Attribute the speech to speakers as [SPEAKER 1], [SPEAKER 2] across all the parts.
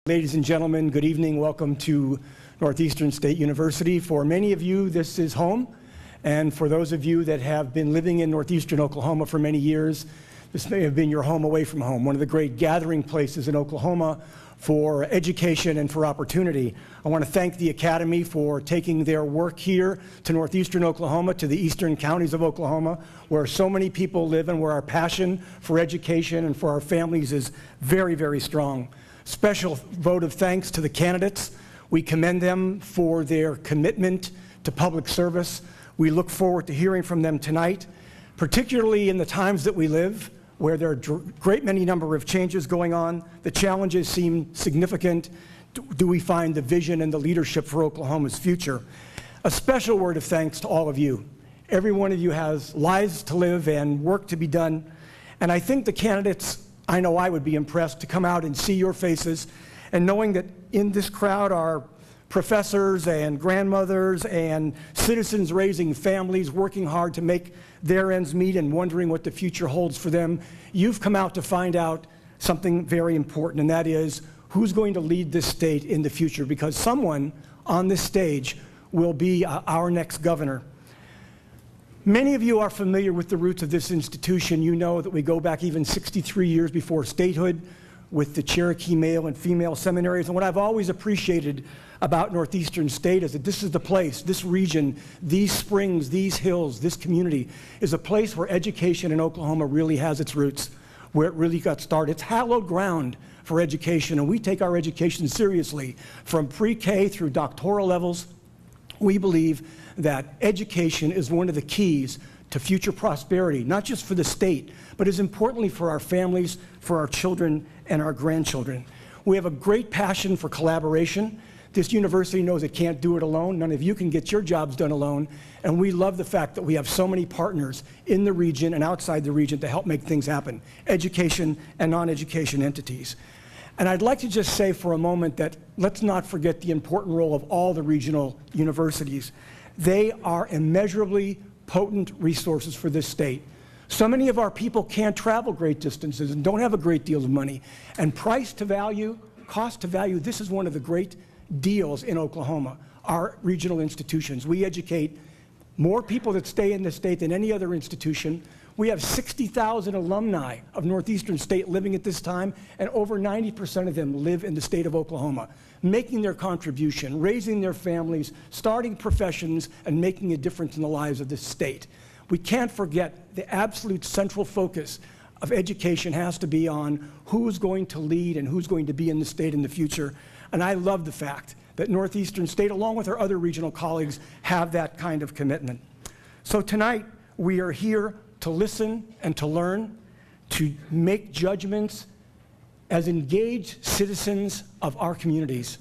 [SPEAKER 1] Ladies and gentlemen, good evening. Welcome to Northeastern State University. For many of you, this is home. And for those of you that have been living in northeastern Oklahoma for many years, this may have been your home away from home, one of the great gathering places in Oklahoma for education and for opportunity. I want to thank the Academy for taking their work here to northeastern Oklahoma, to the eastern counties of Oklahoma, where so many people live and where our passion for education and for our families is very, very strong. Special vote of thanks to the candidates. We commend them for their commitment to public service. We look forward to hearing from them tonight, particularly in the times that we live, where there are a great many number of changes going on. The challenges seem significant. Do we find the vision and the leadership for Oklahoma's future? A special word of thanks to all of you. Every one of you has lives to live and work to be done. And I think the candidates, I know I would be impressed to come out and see your faces, and knowing that in this crowd are professors and grandmothers and citizens raising families, working hard to make their ends meet and wondering what the future holds for them. You've come out to find out something very important, and that is who's going to lead this state in the future, because someone on this stage will be our next governor. Many of you are familiar with the roots of this institution. You know that we go back even 63 years before statehood with the Cherokee male and female seminaries. And what I've always appreciated about Northeastern State is that this is the place, this region, these springs, these hills, this community is a place where education in Oklahoma really has its roots, where it really got started. It's hallowed ground for education, and we take our education seriously. From pre-K through doctoral levels, we believe that education is one of the keys to future prosperity, not just for the state, but as importantly for our families, for our children, and our grandchildren. We have a great passion for collaboration. This university knows it can't do it alone. None of you can get your jobs done alone. And we love the fact that we have so many partners in the region and outside the region to help make things happen, education and non-education entities. And I'd like to just say for a moment that let's not forget the important role of all the regional universities. They are immeasurably potent resources for this state. So many of our people can't travel great distances and don't have a great deal of money. And price to value, cost to value, this is one of the great deals in Oklahoma, our regional institutions. We educate more people that stay in the state than any other institution. We have 60,000 alumni of Northeastern State living at this time, and over 90% of them live in the state of Oklahoma, making their contribution, raising their families, starting professions, and making a difference in the lives of this state. We can't forget the absolute central focus of education has to be on who's going to lead and who's going to be in the state in the future. And I love the fact that Northeastern State, along with our other regional colleagues, have that kind of commitment. So tonight, we are here to listen and to learn, to make judgments as engaged citizens of our communities.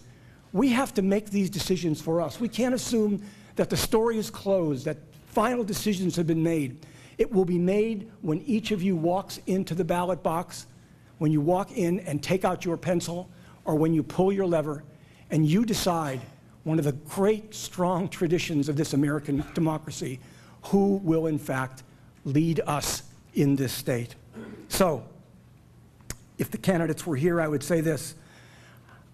[SPEAKER 1] We have to make these decisions for us. We can't assume that the story is closed, that final decisions have been made. It will be made when each of you walks into the ballot box, when you walk in and take out your pencil, or when you pull your lever and you decide, one of the great, strong traditions of this American democracy, who will in fact lead us in this state. So, if the candidates were here, I would say this.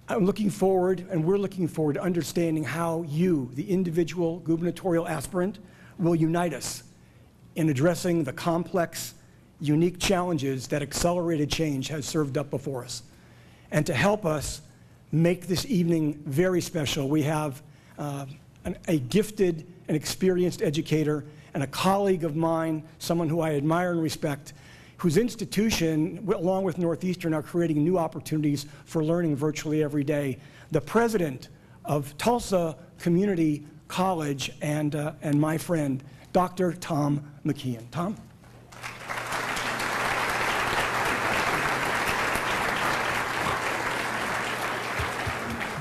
[SPEAKER 1] I'm looking forward, and we're looking forward to understanding how you, the individual gubernatorial aspirant, will unite us in addressing the complex, unique challenges that accelerated change has served up before us. And to help us make this evening very special, we have a gifted and experienced educator and a colleague of mine, someone who I admire and respect, whose institution, along with Northeastern, are creating new opportunities for learning virtually every day. The president of Tulsa Community College and my friend, Dr. Tom McKeon. Tom?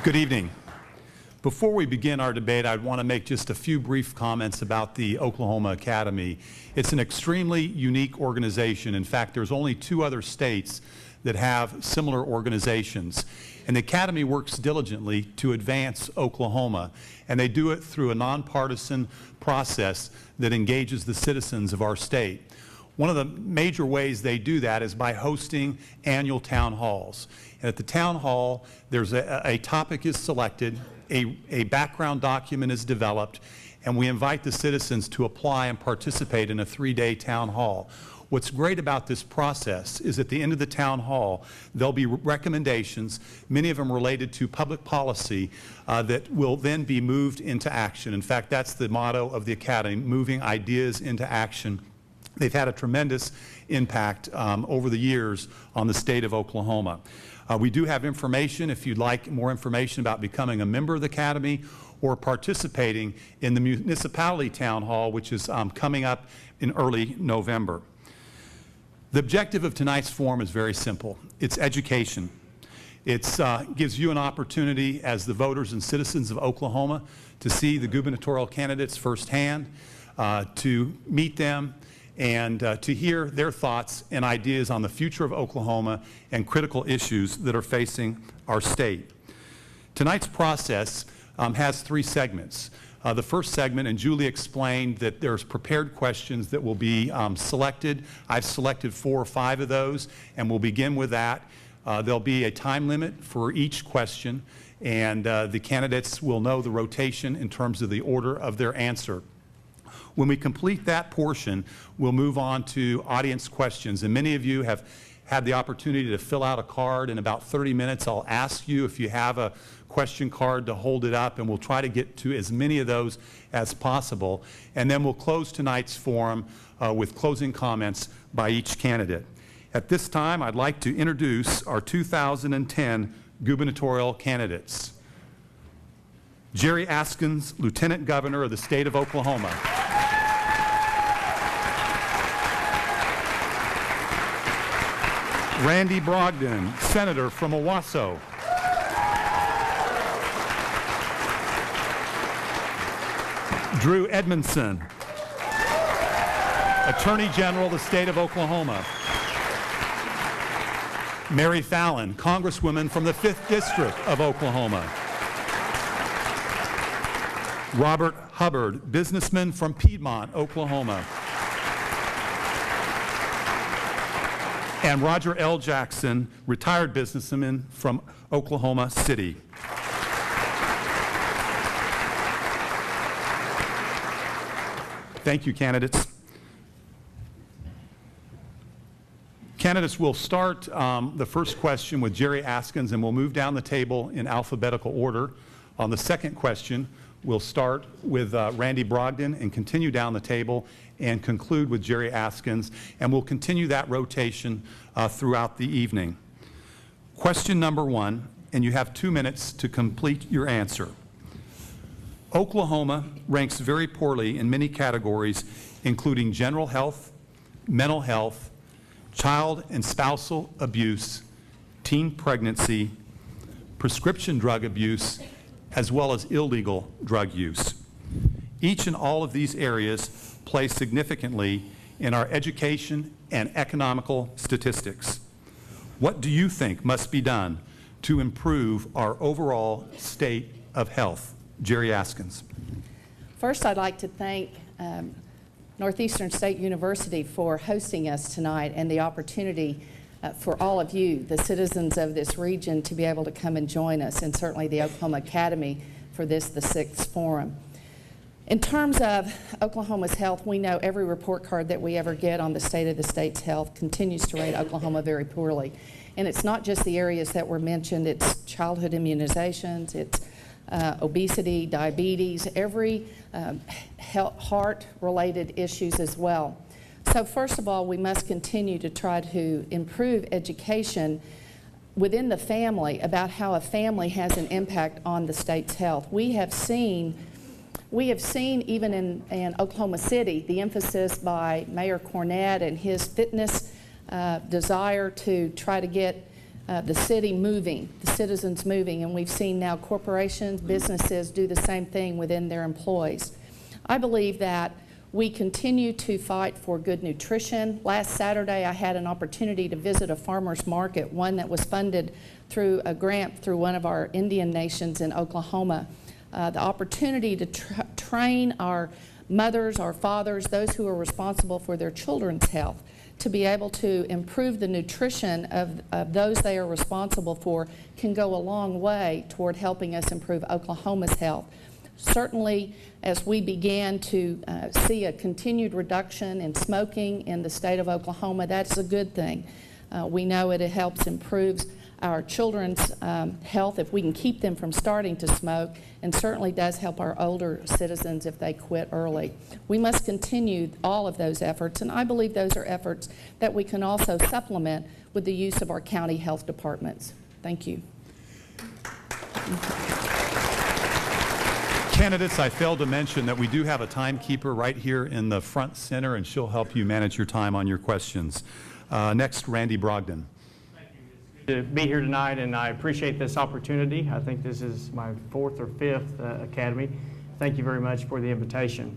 [SPEAKER 2] Good evening. Before we begin our debate, I'd want to make just a few brief comments about the Oklahoma Academy. It's an extremely unique organization. In fact, there's only 2 other states that have similar organizations. And the Academy works diligently to advance Oklahoma, and they do it through a nonpartisan process that engages the citizens of our state. One of the major ways they do that is by hosting annual town halls. And at the town hall, there's a topic is selected, a background document is developed, and we invite the citizens to apply and participate in a 3-day town hall. What's great about this process is at the end of the town hall, there'll be recommendations, many of them related to public policy, that will then be moved into action. In fact, that's the motto of the Academy, moving ideas into action. They've had a tremendous impact over the years on the state of Oklahoma. We do have information if you'd like more information about becoming a member of the Academy or participating in the municipality town hall, which is coming up in early November. The objective of tonight's forum is very simple. It's education. It gives you an opportunity as the voters and citizens of Oklahoma to see the gubernatorial candidates firsthand, to meet them, and to hear their thoughts and ideas on the future of Oklahoma and critical issues that are facing our state. Tonight's process has 3 segments. The first segment, and Julie explained that there's prepared questions that will be selected. I've selected 4 or 5 of those, and we'll begin with that. There'll be a time limit for each question, and the candidates will know the rotation in terms of the order of their answer. When we complete that portion, we'll move on to audience questions, and many of you have had the opportunity to fill out a card. In about 30 minutes, I'll ask you if you have a question card to hold it up, and we'll try to get to as many of those as possible. And then we'll close tonight's forum with closing comments by each candidate. At this time, I'd like to introduce our 2010 gubernatorial candidates. Jari Askins, Lieutenant Governor of the state of Oklahoma. Randy Brogdon, Senator from Owasso. Drew Edmondson, Attorney General of the state of Oklahoma. Mary Fallin, Congresswoman from the 5th District of Oklahoma. Robert Hubbard, businessman from Piedmont, Oklahoma. And Roger L. Jackson, retired businessman from Oklahoma City. Thank you, candidates. Candidates, will start the first question with Jari Askins, and we'll move down the table in alphabetical order. On the second question, we'll start with Randy Brogdon and continue down the table and conclude with Jari Askins, and we'll continue that rotation throughout the evening. Question number 1, and you have 2 minutes to complete your answer. Oklahoma ranks very poorly in many categories, including general health, mental health, child and spousal abuse, teen pregnancy, prescription drug abuse, as well as illegal drug use. Each and all of these areas play significantly in our education and economical statistics. What do you think must be done to improve our overall state of health? Jari Askins.
[SPEAKER 3] First, I'd like to thank Northeastern State University for hosting us tonight and the opportunity for all of you, the citizens of this region, to be able to come and join us, and certainly the Oklahoma Academy for this, the 6th forum. In terms of Oklahoma's health, we know every report card that we ever get on the state of the state's health continues to rate Oklahoma very poorly. And it's not just the areas that were mentioned, it's childhood immunizations, it's obesity, diabetes, every heart-related issues as well. So first of all, we must continue to try to improve education within the family about how a family has an impact on the state's health. We have seen even in Oklahoma City, the emphasis by Mayor Cornett and his fitness desire to try to get the city moving, the citizens moving, and we've seen now corporations, businesses do the same thing within their employees. I believe that we continue to fight for good nutrition. Last Saturday, I had an opportunity to visit a farmer's market, one that was funded through a grant through one of our Indian nations in Oklahoma. The opportunity to train our mothers or fathers, those who are responsible for their children's health, to be able to improve the nutrition of those they are responsible for can go a long way toward helping us improve Oklahoma's health. Certainly, as we began to see a continued reduction in smoking in the state of Oklahoma, that's a good thing. We know it helps improve our children's health if we can keep them from starting to smoke, and certainly does help our older citizens if they quit early. We must continue all of those efforts, and I believe those are efforts that we can also supplement with the use of our county health departments. Thank you.
[SPEAKER 2] Candidates, I failed to mention that we do have a timekeeper right here in the front center, and she'll help you manage your time on your questions. Next, Randy Brogdon.
[SPEAKER 4] To be here tonight, and I appreciate this opportunity. I think this is my 4th or 5th Academy. Thank you very much for the invitation.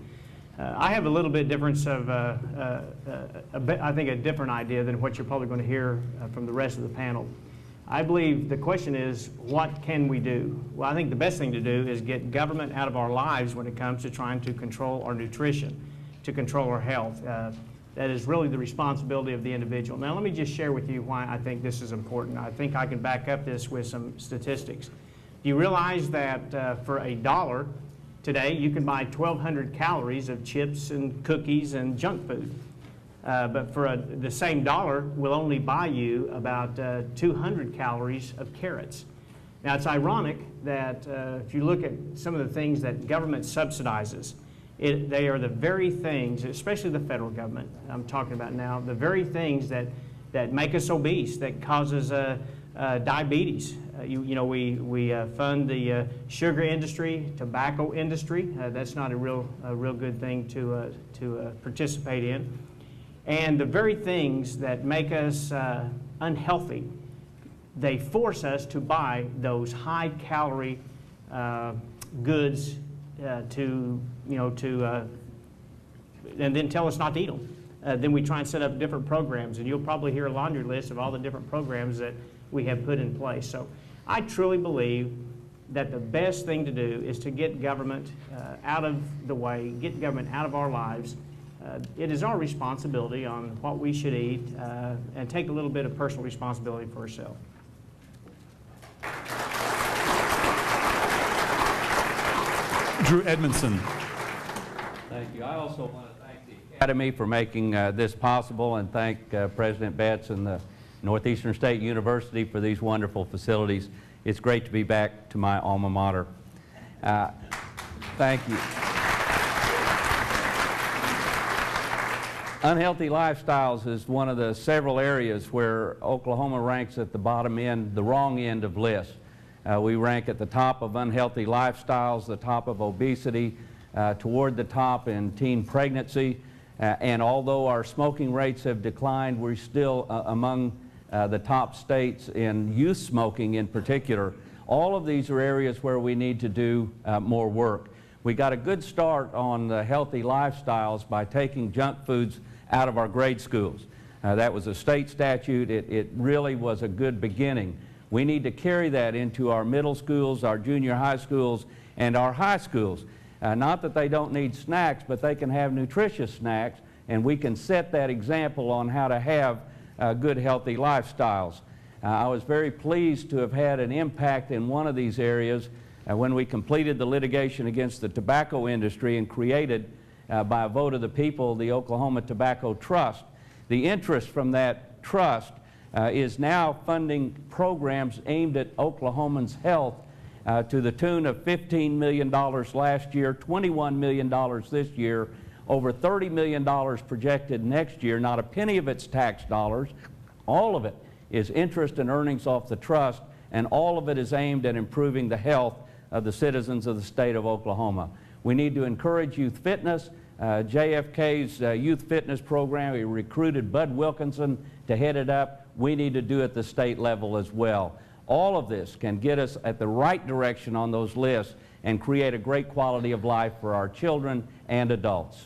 [SPEAKER 4] I have a little bit difference of, I think, a different idea than what you're probably going to hear from the rest of the panel. I believe the question is, what can we do? Well, I think the best thing to do is get government out of our lives when it comes to trying to control our nutrition, to control our health. That is really the responsibility of the individual. Now, let me just share with you why I think this is important. I think I can back up this with some statistics. Do you realize that for $1 today, you can buy 1,200 calories of chips and cookies and junk food? But for the same dollar, will only buy you about 200 calories of carrots. Now, it's ironic that if you look at some of the things that government subsidizes, they are the very things, especially the federal government I'm talking about now, the very things that make us obese, that causes diabetes. You know, we fund the sugar industry, tobacco industry. That's not a real good thing to participate in. And the very things that make us unhealthy, they force us to buy those high-calorie goods and then tell us not to eat them. Then we try and set up different programs, and you'll probably hear a laundry list of all the different programs that we have put in place. So I truly believe that the best thing to do is to get government out of the way, get government out of our lives. It is our responsibility on what we should eat, and take a little bit of personal responsibility for ourselves.
[SPEAKER 2] Drew Edmondson.
[SPEAKER 5] Thank you. I also want to thank the Academy for making this possible, and thank President Betts and the Northeastern State University for these wonderful facilities. It's great to be back to my alma mater. Thank you. Unhealthy lifestyles is one of the several areas where Oklahoma ranks at the bottom end, the wrong end of lists. We rank at the top of unhealthy lifestyles, the top of obesity, toward the top in teen pregnancy, and although our smoking rates have declined, we're still among the top states in youth smoking in particular. All of these are areas where we need to do more work. We got a good start on the healthy lifestyles by taking junk foods out of our grade schools. That was a state statute. It really was a good beginning. We need to carry that into our middle schools, our junior high schools, and our high schools. Not that they don't need snacks, but they can have nutritious snacks, and we can set that example on how to have good, healthy lifestyles. I was very pleased to have had an impact in one of these areas when we completed the litigation against the tobacco industry and created, by a vote of the people, the Oklahoma Tobacco Trust. The interest from that trust is now funding programs aimed at Oklahomans' health to the tune of $15 million last year, $21 million this year, over $30 million projected next year. Not a penny of it's tax dollars. All of it is interest and earnings off the trust, and all of it is aimed at improving the health of the citizens of the state of Oklahoma. We need to encourage youth fitness. JFK's youth fitness program, we recruited Bud Wilkinson to head it up. We need to do it at the state level as well. All of this can get us at the right direction on those lists and create a great quality of life for our children and adults.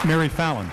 [SPEAKER 2] Mary Fallin.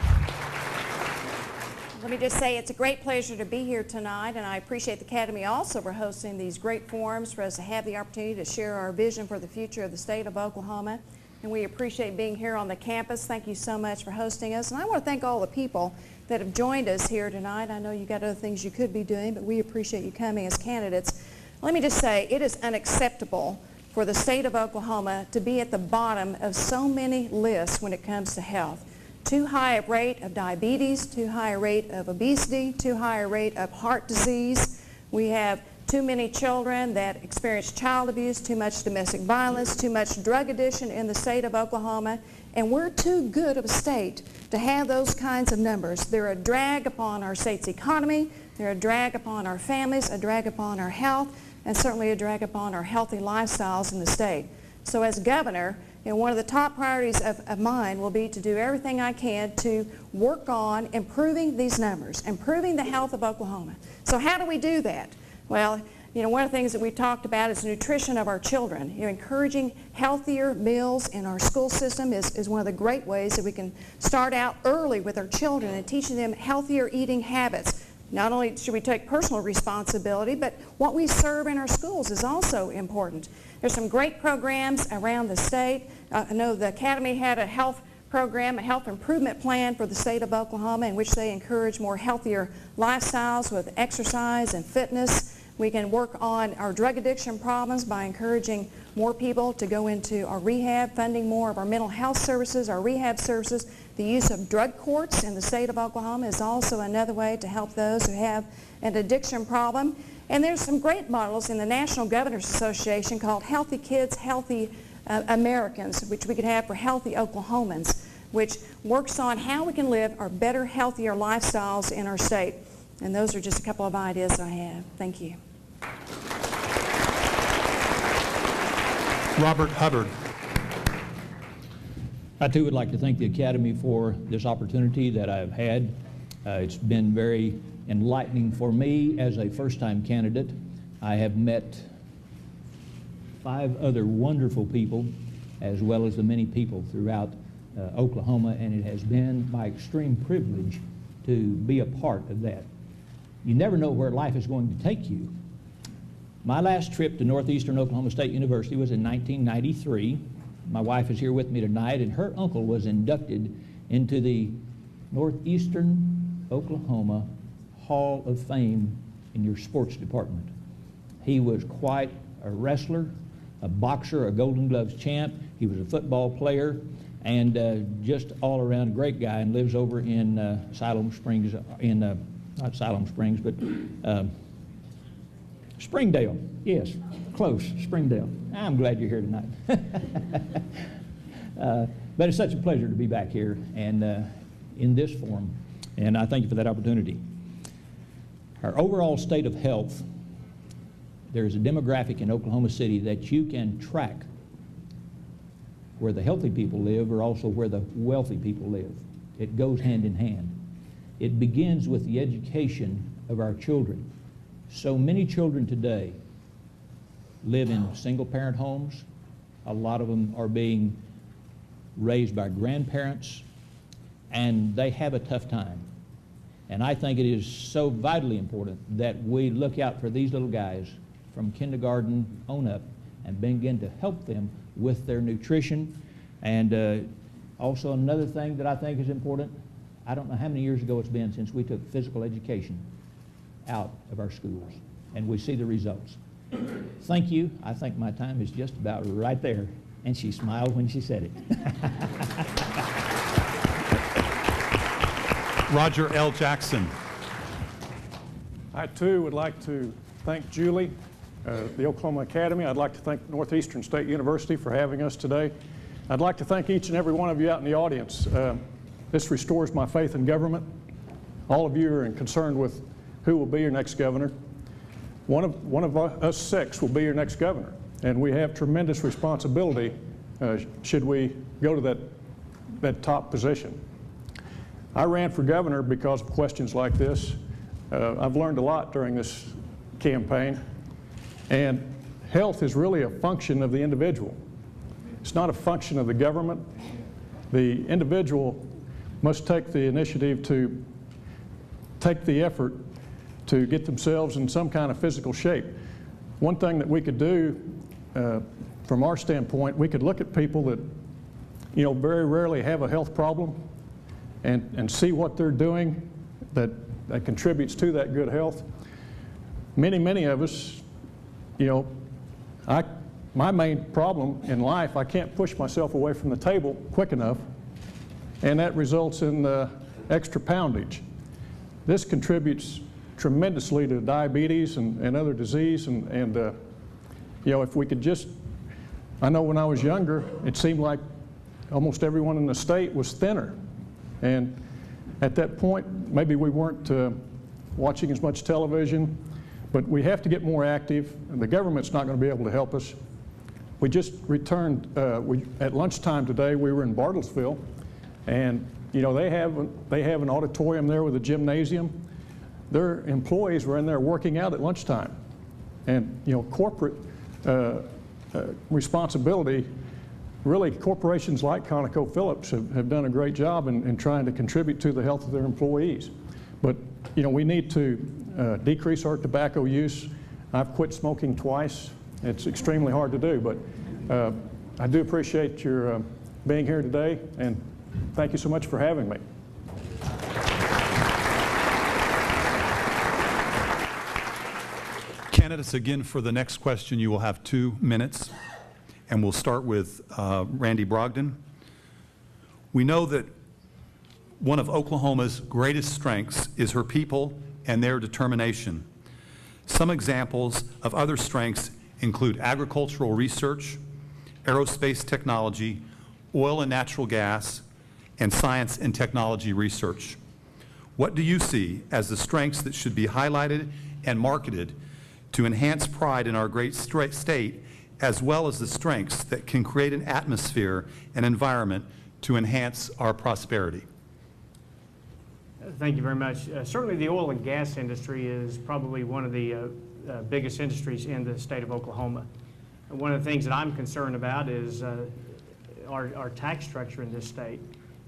[SPEAKER 6] Let me just say it's a great pleasure to be here tonight, and I appreciate the Academy also for hosting these great forums for us to have the opportunity to share our vision for the future of the state of Oklahoma. And we appreciate being here on the campus. Thank you so much for hosting us. And I want to thank all the people that have joined us here tonight. I know you got other things you could be doing, but we appreciate you coming as candidates. Let me just say it is unacceptable for the state of Oklahoma to be at the bottom of so many lists when it comes to health. Too high a rate of diabetes, too high a rate of obesity, too high a rate of heart disease. We have too many children that experience child abuse, too much domestic violence, too much drug addiction in the state of Oklahoma, and we're too good of a state to have those kinds of numbers. They're a drag upon our state's economy, they're a drag upon our families, a drag upon our health, and certainly a drag upon our healthy lifestyles in the state. So as governor, one of the top priorities of mine will be to do everything I can to work on improving these numbers, improving the health of Oklahoma. So how do we do that? Well, one of the things that we've talked about is nutrition of our children. Encouraging healthier meals in our school system is one of the great ways that we can start out early with our children and teaching them healthier eating habits. Not only should we take personal responsibility, but what we serve in our schools is also important. There's some great programs around the state. I know the Academy had a health program, a health improvement plan for the state of Oklahoma in which they encourage more healthier lifestyles with exercise and fitness. We can work on our drug addiction problems by encouraging more people to go into our rehab, funding more of our mental health services, our rehab services. The use of drug courts in the state of Oklahoma is also another way to help those who have an addiction problem. And there's some great models in the National Governors Association called Healthy Kids, Healthy Americans, which we could have for healthy Oklahomans, which works on how we can live our better, healthier lifestyles in our state. And those are just a couple of ideas I have. Thank you.
[SPEAKER 2] Robert Hubbard.
[SPEAKER 7] I too would like to thank the Academy for this opportunity that I've had. It's been very enlightening for me as a first-time candidate. I have met 5 other wonderful people as well as the many people throughout Oklahoma, and it has been my extreme privilege to be a part of that. You never know where life is going to take you. My last trip to Northeastern Oklahoma State University was in 1993. My wife is here with me tonight, and her uncle was inducted into the Northeastern Oklahoma Hall of Fame in your sports department. He was quite a wrestler, a boxer, a Golden Gloves champ. He was a football player, and just all around a great guy, and lives over in Siloam Springs, not Siloam Springs, but Springdale. Yes, close, Springdale. I'm glad you're here tonight. But it's such a pleasure to be back here and in this forum, and I thank you for that opportunity. Our overall state of health, there is a demographic in Oklahoma City that you can track where the healthy people live or also where the wealthy people live. It goes hand in hand. It begins with the education of our children. So many children today live in single-parent homes. A lot of them are being raised by grandparents, and they have a tough time. And I think it is so vitally important that we look out for these little guys from kindergarten on up and begin to help them with their nutrition. And also another thing that I think is important, I don't know how many years ago it's been since we took physical education out of our schools, and we see the results. Thank you. I think my time is just about right there. And she smiled when she said it.
[SPEAKER 2] Roger L. Jackson.
[SPEAKER 8] I too would like to thank Julie, the Oklahoma Academy. I'd like to thank Northeastern State University for having us today. I'd like to thank each and every one of you out in the audience. This restores my faith in government. All of you are concerned with who will be your next governor. One of us 6 will be your next governor, and we have tremendous responsibility should we go to that top position. I ran for governor because of questions like this. I've learned a lot during this campaign, and health is really a function of the individual. It's not a function of the government. The individual must take the initiative to take the effort to get themselves in some kind of physical shape. One thing that we could do from our standpoint, we could look at people that, you know, very rarely have a health problem and see what they're doing that contributes to that good health. Many of us, you know, my main problem in life, I can't push myself away from the table quick enough, and that results in extra poundage. This contributes tremendously to diabetes and other disease, and you know, if we could just, I know when I was younger, it seemed like almost everyone in the state was thinner, and at that point, maybe we weren't watching as much television, but we have to get more active, and the government's not going to be able to help us. We just returned, at lunchtime today, we were in Bartlesville, and you know, they have an auditorium there with a gymnasium. Their employees were in there working out at lunchtime. And you know, corporate responsibility, really corporations like ConocoPhillips have done a great job in trying to contribute to the health of their employees. But you know, we need to decrease our tobacco use. I've quit smoking twice. It's extremely hard to do, but I do appreciate your being here today, and thank you so much for having me.
[SPEAKER 2] Candidates, again, for the next question, you will have 2 minutes, and we'll start with Randy Brogdon. We know that one of Oklahoma's greatest strengths is her people and their determination. Some examples of other strengths include agricultural research, aerospace technology, oil and natural gas, and science and technology research. What do you see as the strengths that should be highlighted and marketed to enhance pride in our great state, as well as the strengths that can create an atmosphere and environment to enhance our prosperity?
[SPEAKER 4] Thank you very much. Certainly the oil and gas industry is probably one of the biggest industries in the state of Oklahoma. One of the things that I'm concerned about is our tax structure in this state.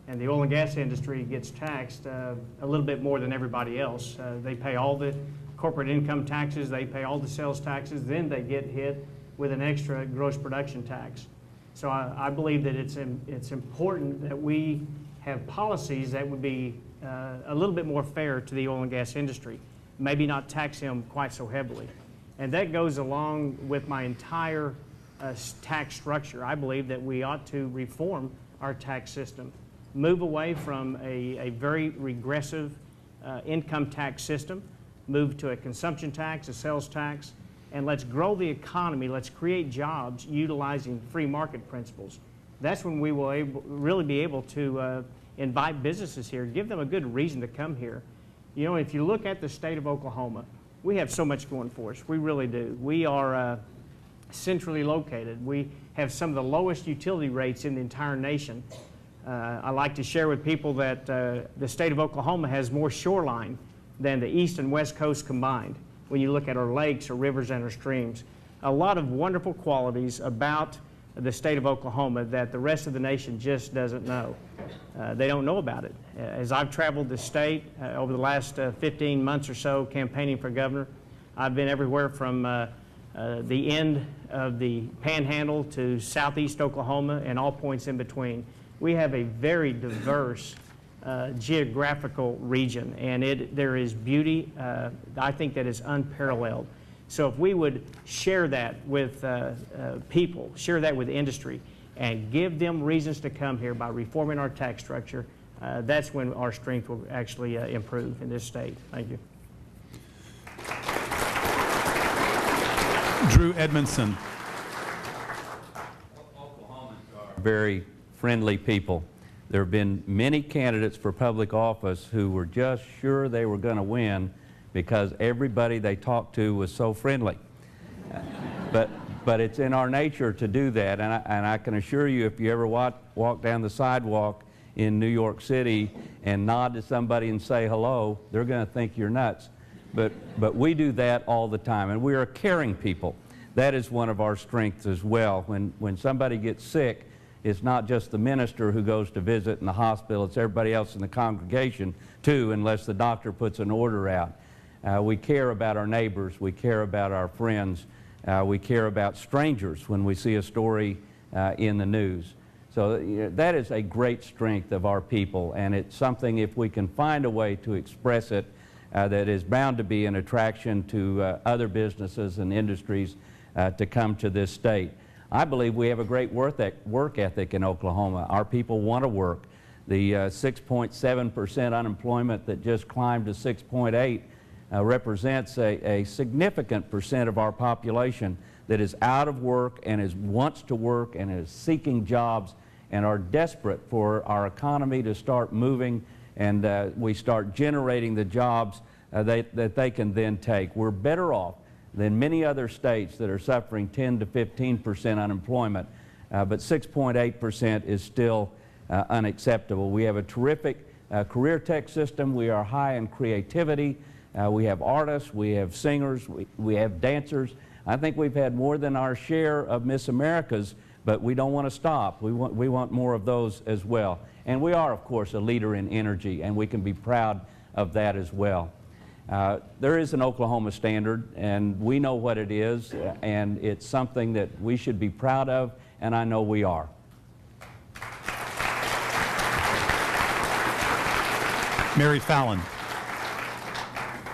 [SPEAKER 4] And the oil and gas industry gets taxed a little bit more than everybody else. They pay all the corporate income taxes, they pay all the sales taxes, then they get hit with an extra gross production tax. So I believe that it's important that we have policies that would be a little bit more fair to the oil and gas industry, maybe not tax them quite so heavily. And that goes along with my entire tax structure. I believe that we ought to reform our tax system, move away from a very regressive income tax system, move to a consumption tax, a sales tax, and let's grow the economy. Let's create jobs utilizing free market principles. That's when we will really be able to invite businesses here, give them a good reason to come here. You know, if you look at the state of Oklahoma, we have so much going for us. We really do. We are centrally located. We have some of the lowest utility rates in the entire nation. I like to share with people that the state of Oklahoma has more shoreline than the east and west coast combined when you look at our lakes, our rivers, and our streams. A lot of wonderful qualities about the state of Oklahoma that the rest of the nation just doesn't know. They don't know about it. As I've traveled the state over the last 15 months or so campaigning for governor, I've been everywhere from the end of the Panhandle to southeast Oklahoma and all points in between. We have a very diverse geographical region, and there is beauty, I think, that is unparalleled. So if we would share that with people, share that with industry, and give them reasons to come here by reforming our tax structure, that's when our strength will actually improve in this state. Thank you.
[SPEAKER 2] Drew Edmondson.
[SPEAKER 5] Oklahomans are very friendly people. There have been many candidates for public office who were just sure they were going to win because everybody they talked to was so friendly. But it's in our nature to do that, and I can assure you, if you ever walk down the sidewalk in New York City and nod to somebody and say hello, they're going to think you're nuts. But we do that all the time, and we are caring people. That is one of our strengths as well. When somebody gets sick, It's not just the minister who goes to visit in the hospital, it's everybody else in the congregation too, unless the doctor puts an order out. We care about our neighbors, we care about our friends, we care about strangers when we see a story in the news. So that is a great strength of our people, and it's something, if we can find a way to express it, that is bound to be an attraction to other businesses and industries to come to this state. I believe we have a great work ethic in Oklahoma. Our people want to work. The 6.7% unemployment that just climbed to 6.8 represents a significant percent of our population that is out of work and wants to work and is seeking jobs and are desperate for our economy to start moving and we start generating the jobs that they can then take. We're better off than many other states that are suffering 10 to 15% unemployment, but 6.8% is still unacceptable. We have a terrific career tech system. We are high in creativity. We have artists, we have singers, we have dancers. I think we've had more than our share of Miss Americas, but we don't want to stop. We want more of those as well. And we are, of course, a leader in energy, and we can be proud of that as well. There is an Oklahoma standard, and we know what it is, and it's something that we should be proud of, and I know we are.
[SPEAKER 2] Mary Fallin.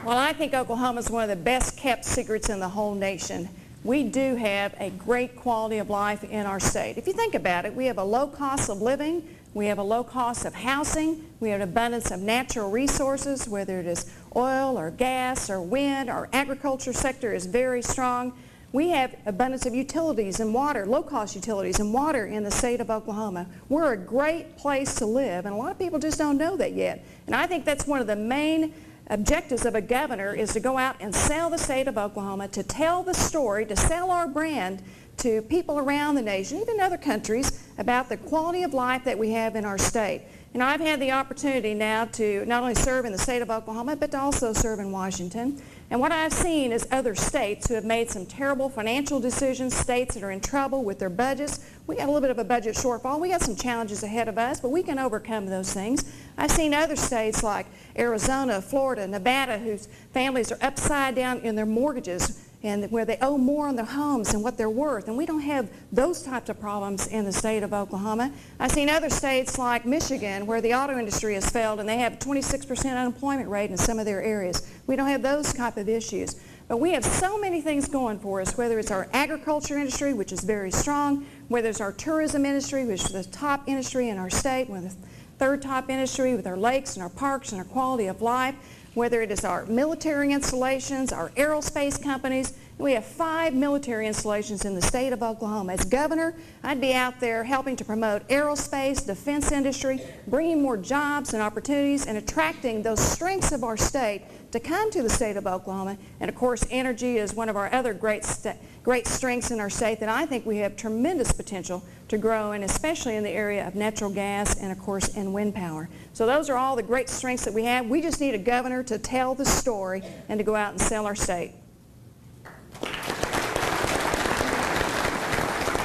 [SPEAKER 6] Well, I think Oklahoma is one of the best kept secrets in the whole nation. We do have a great quality of life in our state. If you think about it, we have a low cost of living, we have a low cost of housing, we have an abundance of natural resources, whether it is oil or gas or wind. Our agriculture sector is very strong. We have abundance of utilities and water, low-cost utilities and water in the state of Oklahoma. We're a great place to live, and a lot of people just don't know that yet. And I think that's one of the main objectives of a governor, is to go out and sell the state of Oklahoma, to tell the story, to sell our brand to people around the nation, even other countries, about the quality of life that we have in our state. You know, I've had the opportunity now to not only serve in the state of Oklahoma, but to also serve in Washington. And what I've seen is other states who have made some terrible financial decisions, states that are in trouble with their budgets. We got a little bit of a budget shortfall. We got some challenges ahead of us, but we can overcome those things. I've seen other states like Arizona, Florida, Nevada, whose families are upside down in their mortgages, and where they owe more on their homes than what they're worth. And we don't have those types of problems in the state of Oklahoma. I've seen other states like Michigan, where the auto industry has failed and they have a 26% unemployment rate in some of their areas. We don't have those type of issues. But we have so many things going for us, whether it's our agriculture industry, which is very strong, whether it's our tourism industry, which is the top industry in our state, whether it's the third top industry with our lakes and our parks and our quality of life, whether it is our military installations, our aerospace companies. We have 5 military installations in the state of Oklahoma. As governor, I'd be out there helping to promote aerospace, defense industry, bringing more jobs and opportunities, and attracting those strengths of our state to come to the state of Oklahoma. And of course, energy is one of our other great strengths in our state that I think we have tremendous potential to grow in, especially in the area of natural gas and of course in wind power. So those are all the great strengths that we have. We just need a governor to tell the story and to go out and sell our state.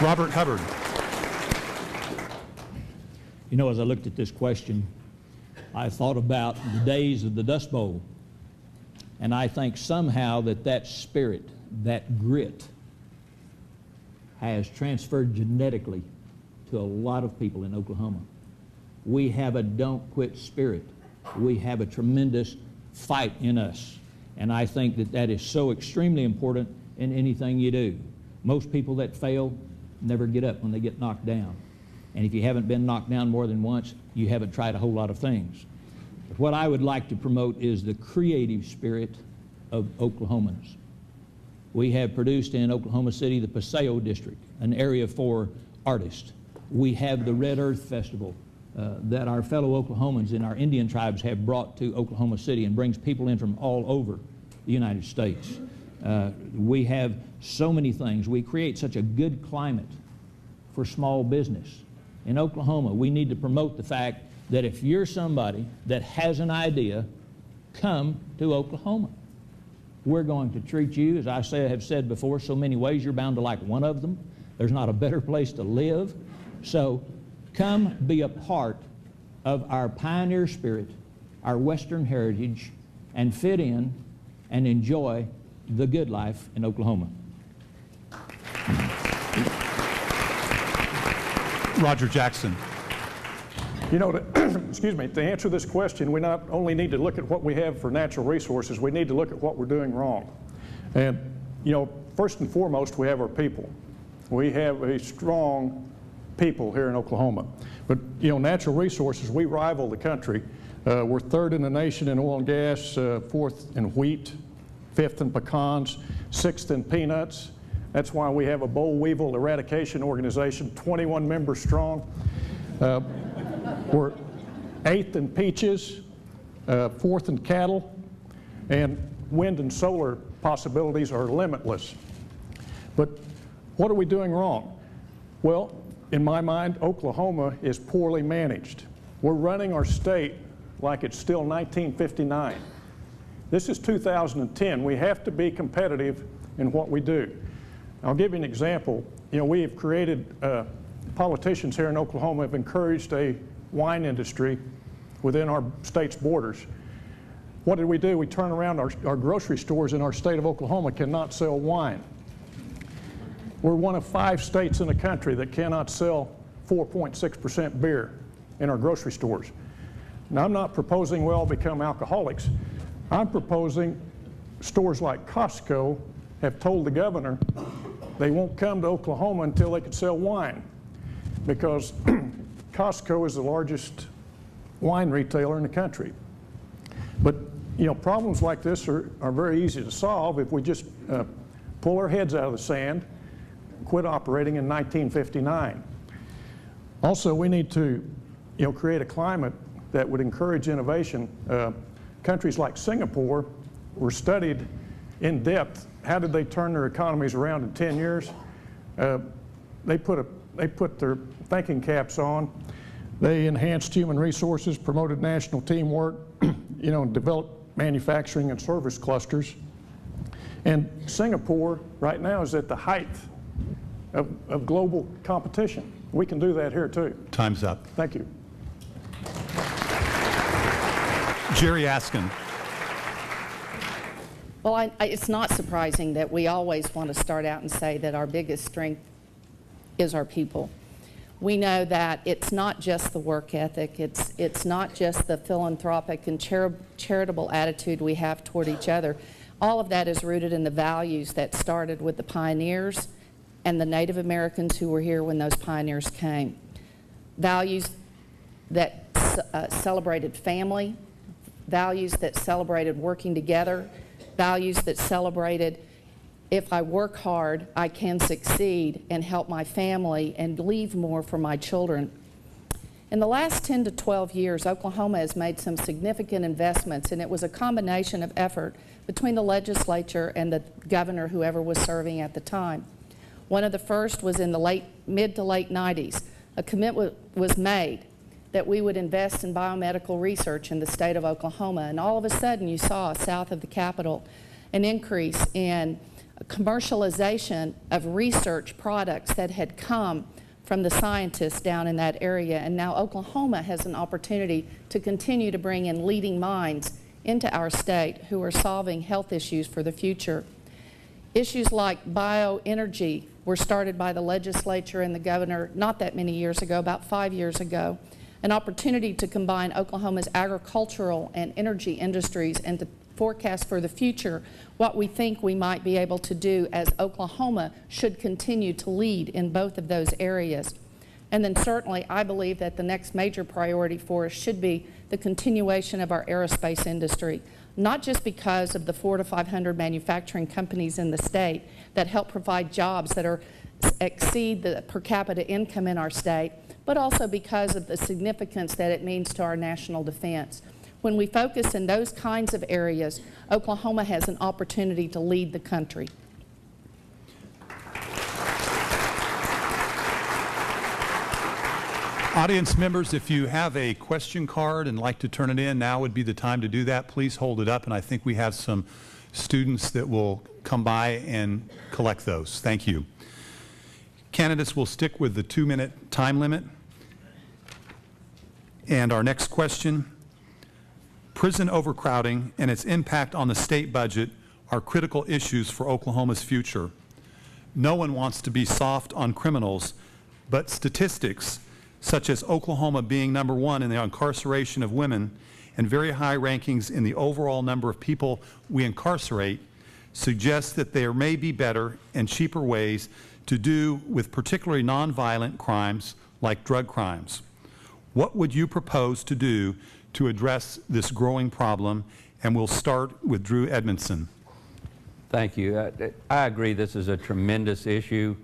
[SPEAKER 2] Robert Hubbard.
[SPEAKER 7] You know, as I looked at this question, I thought about the days of the Dust Bowl. And I think somehow that spirit, that grit, has transferred genetically to a lot of people in Oklahoma. We have a don't quit spirit. We have a tremendous fight in us. And I think that is so extremely important in anything you do. Most people that fail never get up when they get knocked down. And if you haven't been knocked down more than once, you haven't tried a whole lot of things. But what I would like to promote is the creative spirit of Oklahomans. We have produced in Oklahoma City the Paseo District, an area for artists. We have the Red Earth Festival that our fellow Oklahomans in our Indian tribes have brought to Oklahoma City and brings people in from all over the United States. We have so many things. We create such a good climate for small business. In Oklahoma, we need to promote the fact that if you're somebody that has an idea, come to Oklahoma. We're going to treat you, as I have said before, so many ways. You're bound to like one of them. There's not a better place to live. So come be a part of our pioneer spirit, our Western heritage, and fit in and enjoy the good life in Oklahoma.
[SPEAKER 2] Roger Jackson.
[SPEAKER 8] You know, excuse me, to answer this question, we not only need to look at what we have for natural resources, we need to look at what we're doing wrong. And, you know, first and foremost, we have our people. We have a strong people here in Oklahoma. But, you know, natural resources, we rival the country. We're third in the nation in oil and gas, fourth in wheat, fifth in pecans, sixth in peanuts. That's why we have a boll weevil eradication organization, 21 members strong. We're eighth in peaches, fourth in cattle, and wind and solar possibilities are limitless. But what are we doing wrong? Well, in my mind, Oklahoma is poorly managed. We're running our state like it's still 1959. This is 2010. We have to be competitive in what we do. I'll give you an example. You know, we have created, politicians here in Oklahoma have encouraged a wine industry within our state's borders. What did we do? We turn around, our grocery stores in our state of Oklahoma cannot sell wine. We're one of 5 states in the country that cannot sell 4.6% beer in our grocery stores. Now, I'm not proposing we all become alcoholics. I'm proposing stores like Costco have told the governor they won't come to Oklahoma until they can sell wine, because Costco is the largest wine retailer in the country. But, you know, problems like this are very easy to solve if we just pull our heads out of the sand, quit operating in 1959. Also, we need to, you know, create a climate that would encourage innovation. Countries like Singapore were studied in depth. How did they turn their economies around in 10 years? They put their thinking caps on. They enhanced human resources, promoted national teamwork, you know, and developed manufacturing and service clusters. And Singapore right now is at the height of global competition. We can do that here too.
[SPEAKER 2] Time's up.
[SPEAKER 8] Thank you.
[SPEAKER 2] Jari Askins.
[SPEAKER 3] Well, it's not surprising that we always want to start out and say that our biggest strength is our people. We know that it's not just the work ethic, it's not just the philanthropic and charitable attitude we have toward each other. All of that is rooted in the values that started with the pioneers and the Native Americans who were here when those pioneers came. Values that celebrated family, values that celebrated working together, values that celebrated if I work hard, I can succeed and help my family and leave more for my children. In the last 10 to 12 years, Oklahoma has made some significant investments, and it was a combination of effort between the legislature and the governor, whoever was serving at the time. One of the first was in the mid to late 90s. A commitment was made that we would invest in biomedical research in the state of Oklahoma, and all of a sudden you saw south of the Capitol an increase in commercialization of research products that had come from the scientists down in that area. And now Oklahoma has an opportunity to continue to bring in leading minds into our state who are solving health issues for the future. Issues like bioenergy were started by the legislature and the governor not that many years ago, about 5 years ago. An opportunity to combine Oklahoma's agricultural and energy industries and to forecast for the future what we think we might be able to do, as Oklahoma should continue to lead in both of those areas. And then certainly I believe that the next major priority for us should be the continuation of our aerospace industry, not just because of the 400 to 500 manufacturing companies in the state that help provide jobs that exceed the per capita income in our state, but also because of the significance that it means to our national defense. When we focus in those kinds of areas, Oklahoma has an opportunity to lead the country.
[SPEAKER 2] Audience members, if you have a question card and like to turn it in, now would be the time to do that. Please hold it up, and I think we have some students that will come by and collect those. Thank you. Candidates will stick with the 2-minute time limit. And our next question, prison overcrowding and its impact on the state budget are critical issues for Oklahoma's future. No one wants to be soft on criminals, but statistics such as Oklahoma being #1 in the incarceration of women and very high rankings in the overall number of people we incarcerate suggest that there may be better and cheaper ways to do with particularly nonviolent crimes like drug crimes. What would you propose to do to address this growing problem? And we'll start with Drew Edmondson.
[SPEAKER 5] Thank you. I agree this is a tremendous issue.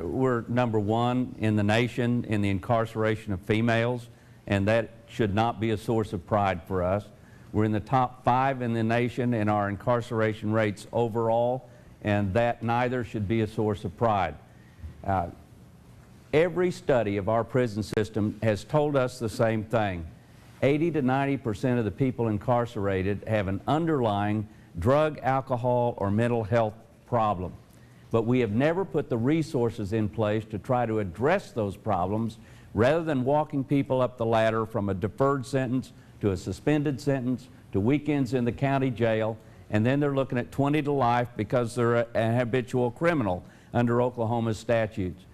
[SPEAKER 5] We're #1 in the nation in the incarceration of females, and that should not be a source of pride for us. We're in the top 5 in the nation in our incarceration rates overall, and that neither should be a source of pride. Every study of our prison system has told us the same thing. 80 to 90% of the people incarcerated have an underlying drug, alcohol, or mental health problem. But we have never put the resources in place to try to address those problems, rather than walking people up the ladder from a deferred sentence to a suspended sentence to weekends in the county jail, and then they're looking at 20 to life because they're a habitual criminal under Oklahoma's statutes.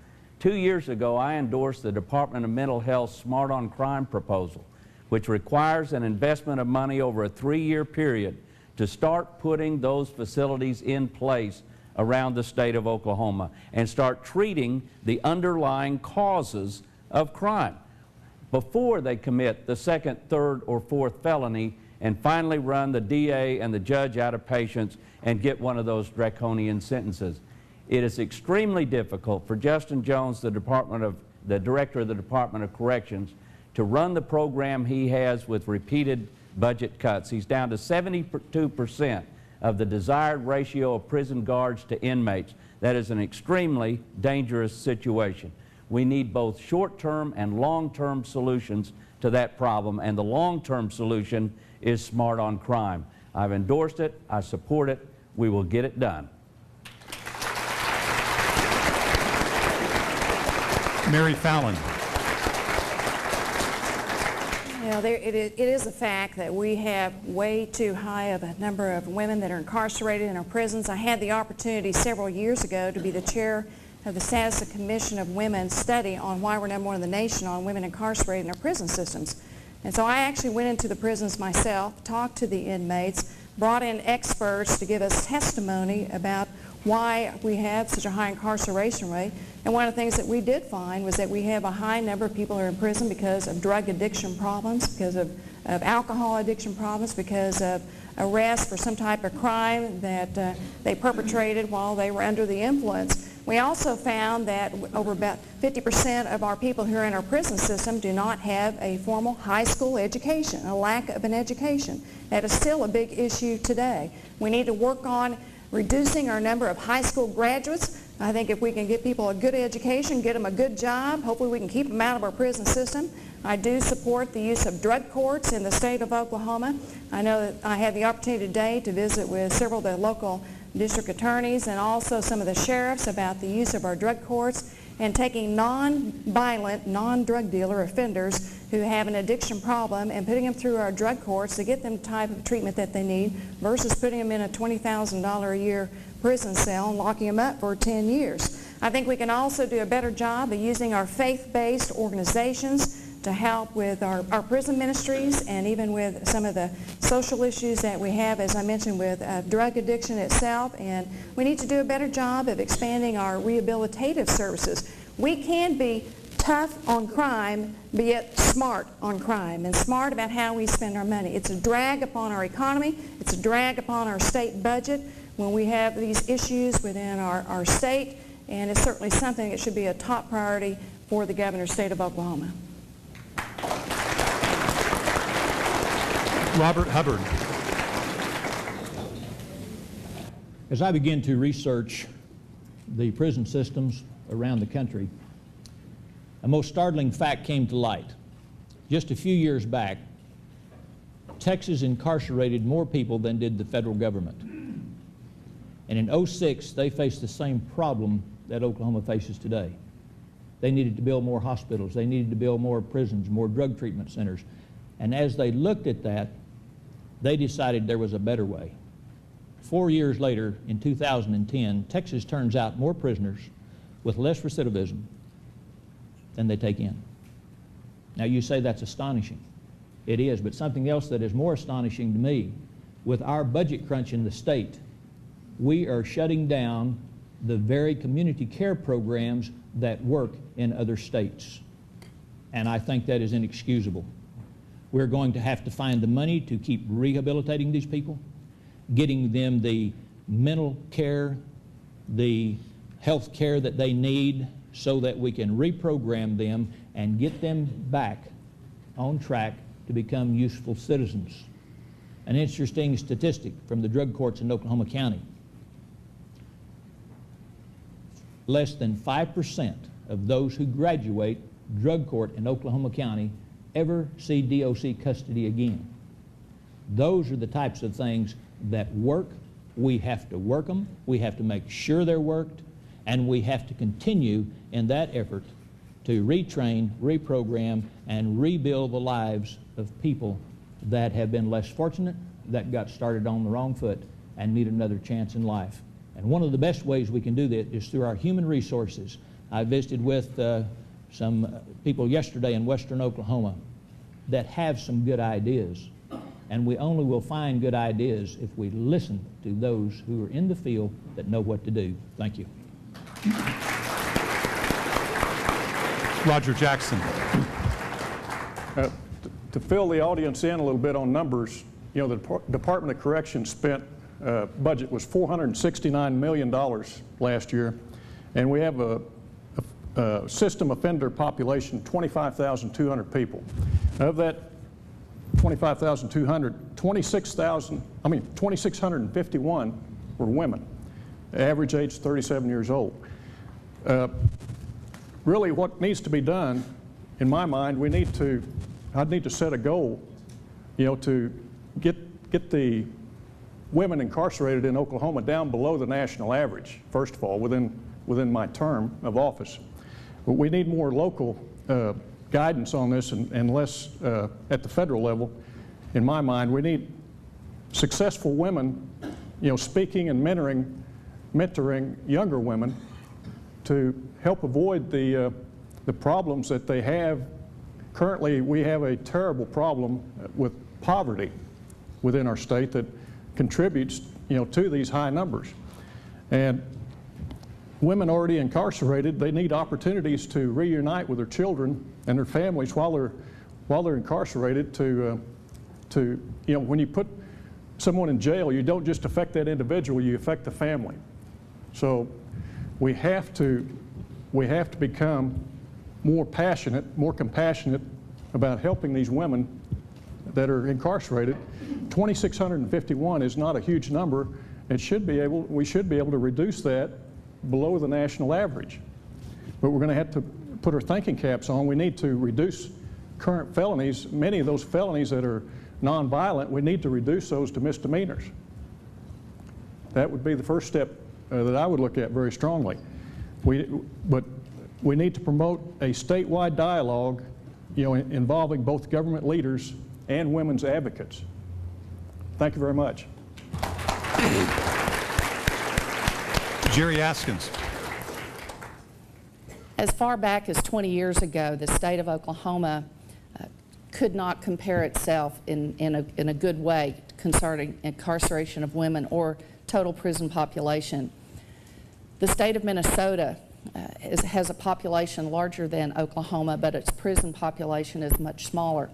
[SPEAKER 5] 2 years ago, I endorsed the Department of Mental Health's Smart on Crime proposal, which requires an investment of money over a 3-year period to start putting those facilities in place around the state of Oklahoma and start treating the underlying causes of crime before they commit the 2nd, 3rd, or 4th felony and finally run the DA and the judge out of patience and get one of those draconian sentences. It is extremely difficult for Justin Jones, the director of the Department of Corrections, to run the program he has with repeated budget cuts. He's down to 72% of the desired ratio of prison guards to inmates. That is an extremely dangerous situation. We need both short-term and long-term solutions to that problem, and the long-term solution is Smart on Crime. I've endorsed it. I support it. We will get it done.
[SPEAKER 2] Mary Fallin.
[SPEAKER 6] You know, it is a fact that we have way too high of a number of women that are incarcerated in our prisons. I had the opportunity several years ago to be the chair of the Status of Commission of Women study on why we're #1 in the nation on women incarcerated in our prison systems. And so I actually went into the prisons myself, talked to the inmates, brought in experts to give us testimony about why we have such a high incarceration rate. And one of the things that we did find was that we have a high number of people who are in prison because of drug addiction problems, because of alcohol addiction problems, because of arrest for some type of crime that they perpetrated while they were under the influence. We also found that over about 50% of our people who are in our prison system do not have a formal high school education, a lack of an education. That is still a big issue today. We need to work on reducing our number of high school graduates. I think if we can get people a good education, get them a good job, hopefully we can keep them out of our prison system. I do support the use of drug courts in the state of Oklahoma. I know that I had the opportunity today to visit with several of the local district attorneys and also some of the sheriffs about the use of our drug courts and taking non-violent, non-drug dealer offenders who have an addiction problem and putting them through our drug courts to get them the type of treatment that they need versus putting them in a $20,000 a year prison cell and locking them up for 10 years. I think we can also do a better job of using our faith-based organizations to help with our prison ministries and even with some of the social issues that we have, as I mentioned, with drug addiction itself. And we need to do a better job of expanding our rehabilitative services. We can be tough on crime, but yet smart on crime and smart about how we spend our money. It's a drag upon our economy. It's a drag upon our state budget when we have these issues within our state, and it's certainly something that should be a top priority for the governor's state of Oklahoma.
[SPEAKER 2] Robert Hubbard.
[SPEAKER 7] As I began to research the prison systems around the country, a most startling fact came to light. Just a few years back, Texas incarcerated more people than did the federal government. And in '06, they faced the same problem that Oklahoma faces today. They needed to build more hospitals. They needed to build more prisons, more drug treatment centers. And as they looked at that, they decided there was a better way. 4 years later, in 2010, Texas turns out more prisoners with less recidivism than they take in. Now you say that's astonishing. It is, but something else that is more astonishing to me, with our budget crunch in the state, we are shutting down the very community care programs that work in other states. And I think that is inexcusable. We're going to have to find the money to keep rehabilitating these people, getting them the mental care, the health care that they need so that we can reprogram them and get them back on track to become useful citizens. An interesting statistic from the drug courts in Oklahoma County. Less than 5% of those who graduate drug court in Oklahoma County ever see DOC custody again. Those are the types of things that work. We have to work them. We have to make sure they're worked, and we have to continue in that effort to retrain, reprogram, and rebuild the lives of people that have been less fortunate, that got started on the wrong foot, and need another chance in life. And one of the best ways we can do that is through our human resources. I visited with some people yesterday in western Oklahoma that have some good ideas. And we only will find good ideas if we listen to those who are in the field that know what to do. Thank you.
[SPEAKER 2] Roger Jackson.
[SPEAKER 8] To fill the audience in a little bit on numbers, you know, the Department of Corrections spent budget was $469 million last year, and we have a system offender population 25,200 people. Of that 25,200, 2,651 were women, average age 37 years old. Really what needs to be done, in my mind, I'd need to set a goal, you know, to get the women incarcerated in Oklahoma down below the national average, first of all, within my term of office. But we need more local guidance on this and less at the federal level. In my mind, we need successful women, you know, speaking and mentoring younger women to help avoid the problems that they have. Currently, we have a terrible problem with poverty within our state that contributes, you know, to these high numbers. And women already incarcerated, they need opportunities to reunite with their children and their families while they're incarcerated to you know, when you put someone in jail, you don't just affect that individual, you affect the family. So we have to become more passionate, more compassionate about helping these women that are incarcerated. 2,651 is not a huge number. We should be able to reduce that below the national average. But we're going to have to put our thinking caps on. We need to reduce current felonies. Many of those felonies that are nonviolent, we need to reduce those to misdemeanors. That would be the first step that I would look at very strongly. But we need to promote a statewide dialogue, you know, involving both government leaders and women's advocates. Thank you very much.
[SPEAKER 2] Jari Askins.
[SPEAKER 3] As far back as 20 years ago, the state of Oklahoma could not compare itself in a good way concerning incarceration of women or total prison population. The state of Minnesota has a population larger than Oklahoma, but its prison population is much smaller.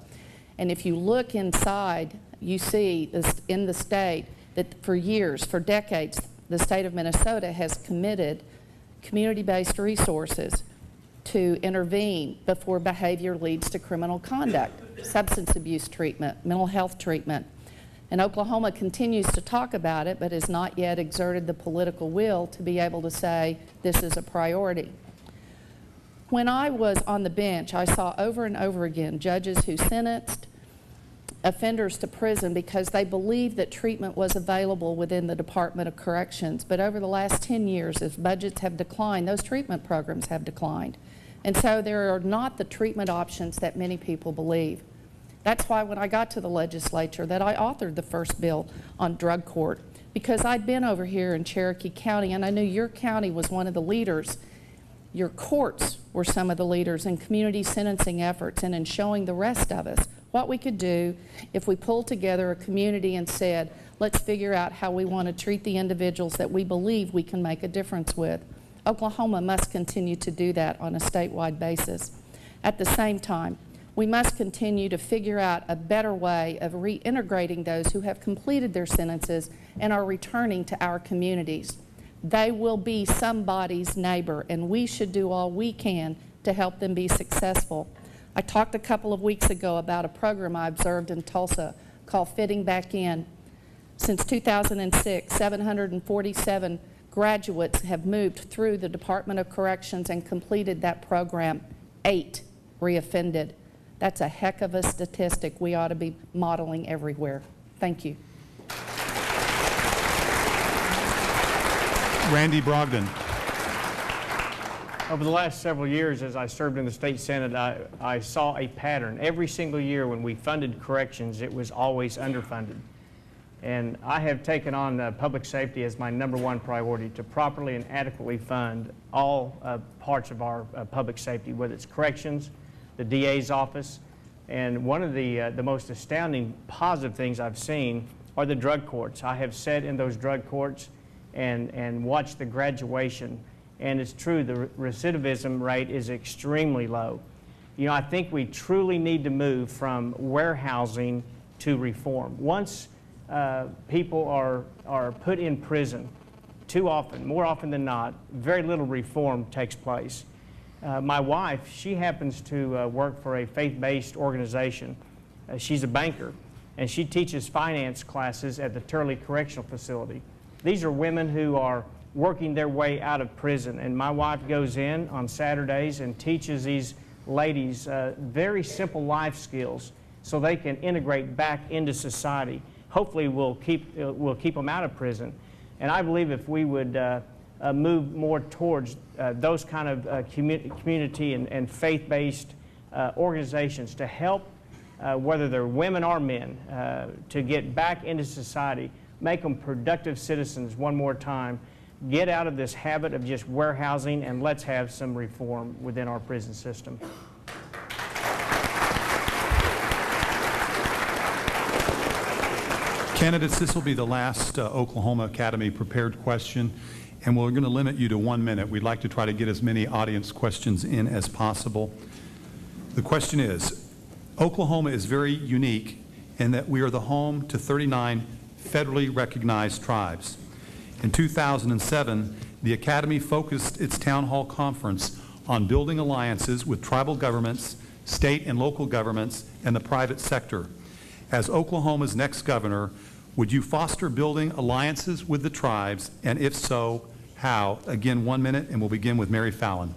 [SPEAKER 3] And if you look inside, you see in the state that for years, for decades, the state of Minnesota has committed community-based resources to intervene before behavior leads to criminal conduct, substance abuse treatment, mental health treatment. And Oklahoma continues to talk about it, but has not yet exerted the political will to be able to say this is a priority. When I was on the bench, I saw over and over again judges who sentenced offenders to prison because they believed that treatment was available within the Department of Corrections. But over the last 10 years, as budgets have declined, those treatment programs have declined. And so there are not the treatment options that many people believe. That's why when I got to the legislature that I authored the first bill on drug court, because I'd been over here in Cherokee County and I knew your county was one of the leaders. Your courts were some of the leaders in community sentencing efforts and in showing the rest of us what we could do if we pulled together a community and said, let's figure out how we want to treat the individuals that we believe we can make a difference with. Oklahoma must continue to do that on a statewide basis. At the same time, we must continue to figure out a better way of reintegrating those who have completed their sentences and are returning to our communities. They will be somebody's neighbor, and we should do all we can to help them be successful. I talked a couple of weeks ago about a program I observed in Tulsa called Fitting Back In. Since 2006, 747 graduates have moved through the Department of Corrections and completed that program. 8 reoffended. That's a heck of a statistic we ought to be modeling everywhere. Thank you.
[SPEAKER 2] Randy Brogdon.
[SPEAKER 4] Over the last several years, as I served in the state senate, I saw a pattern. Every single year when we funded corrections, it was always underfunded. And I have taken on public safety as my #1 priority to properly and adequately fund all parts of our public safety, whether it's corrections, the DA's office. And one of the most astounding positive things I've seen are the drug courts. I have sat in those drug courts and watched the graduation. And it's true, the recidivism rate is extremely low. You know, I think we truly need to move from warehousing to reform. Once people are put in prison, too often, more often than not, very little reform takes place. My wife, she happens to work for a faith-based organization. She's a banker, and she teaches finance classes at the Turley Correctional Facility. These are women who are working their way out of prison, and my wife goes in on Saturdays and teaches these ladies very simple life skills so they can integrate back into society. Hopefully we'll keep them out of prison. And I believe if we would move more towards those kind of community and faith-based organizations to help, whether they're women or men, to get back into society, make them productive citizens one more time, get out of this habit of just warehousing, and let's have some reform within our prison system.
[SPEAKER 2] Candidates, this will be the last Oklahoma Academy prepared question, and we're going to limit you to 1 minute. We'd like to try to get as many audience questions in as possible. The question is, Oklahoma is very unique in that we are the home to 39 federally recognized tribes. In 2007, the Academy focused its town hall conference on building alliances with tribal governments, state and local governments, and the private sector. As Oklahoma's next governor, would you foster building alliances with the tribes, and if so, how? Again, 1 minute, and we'll begin with Mary Fallin.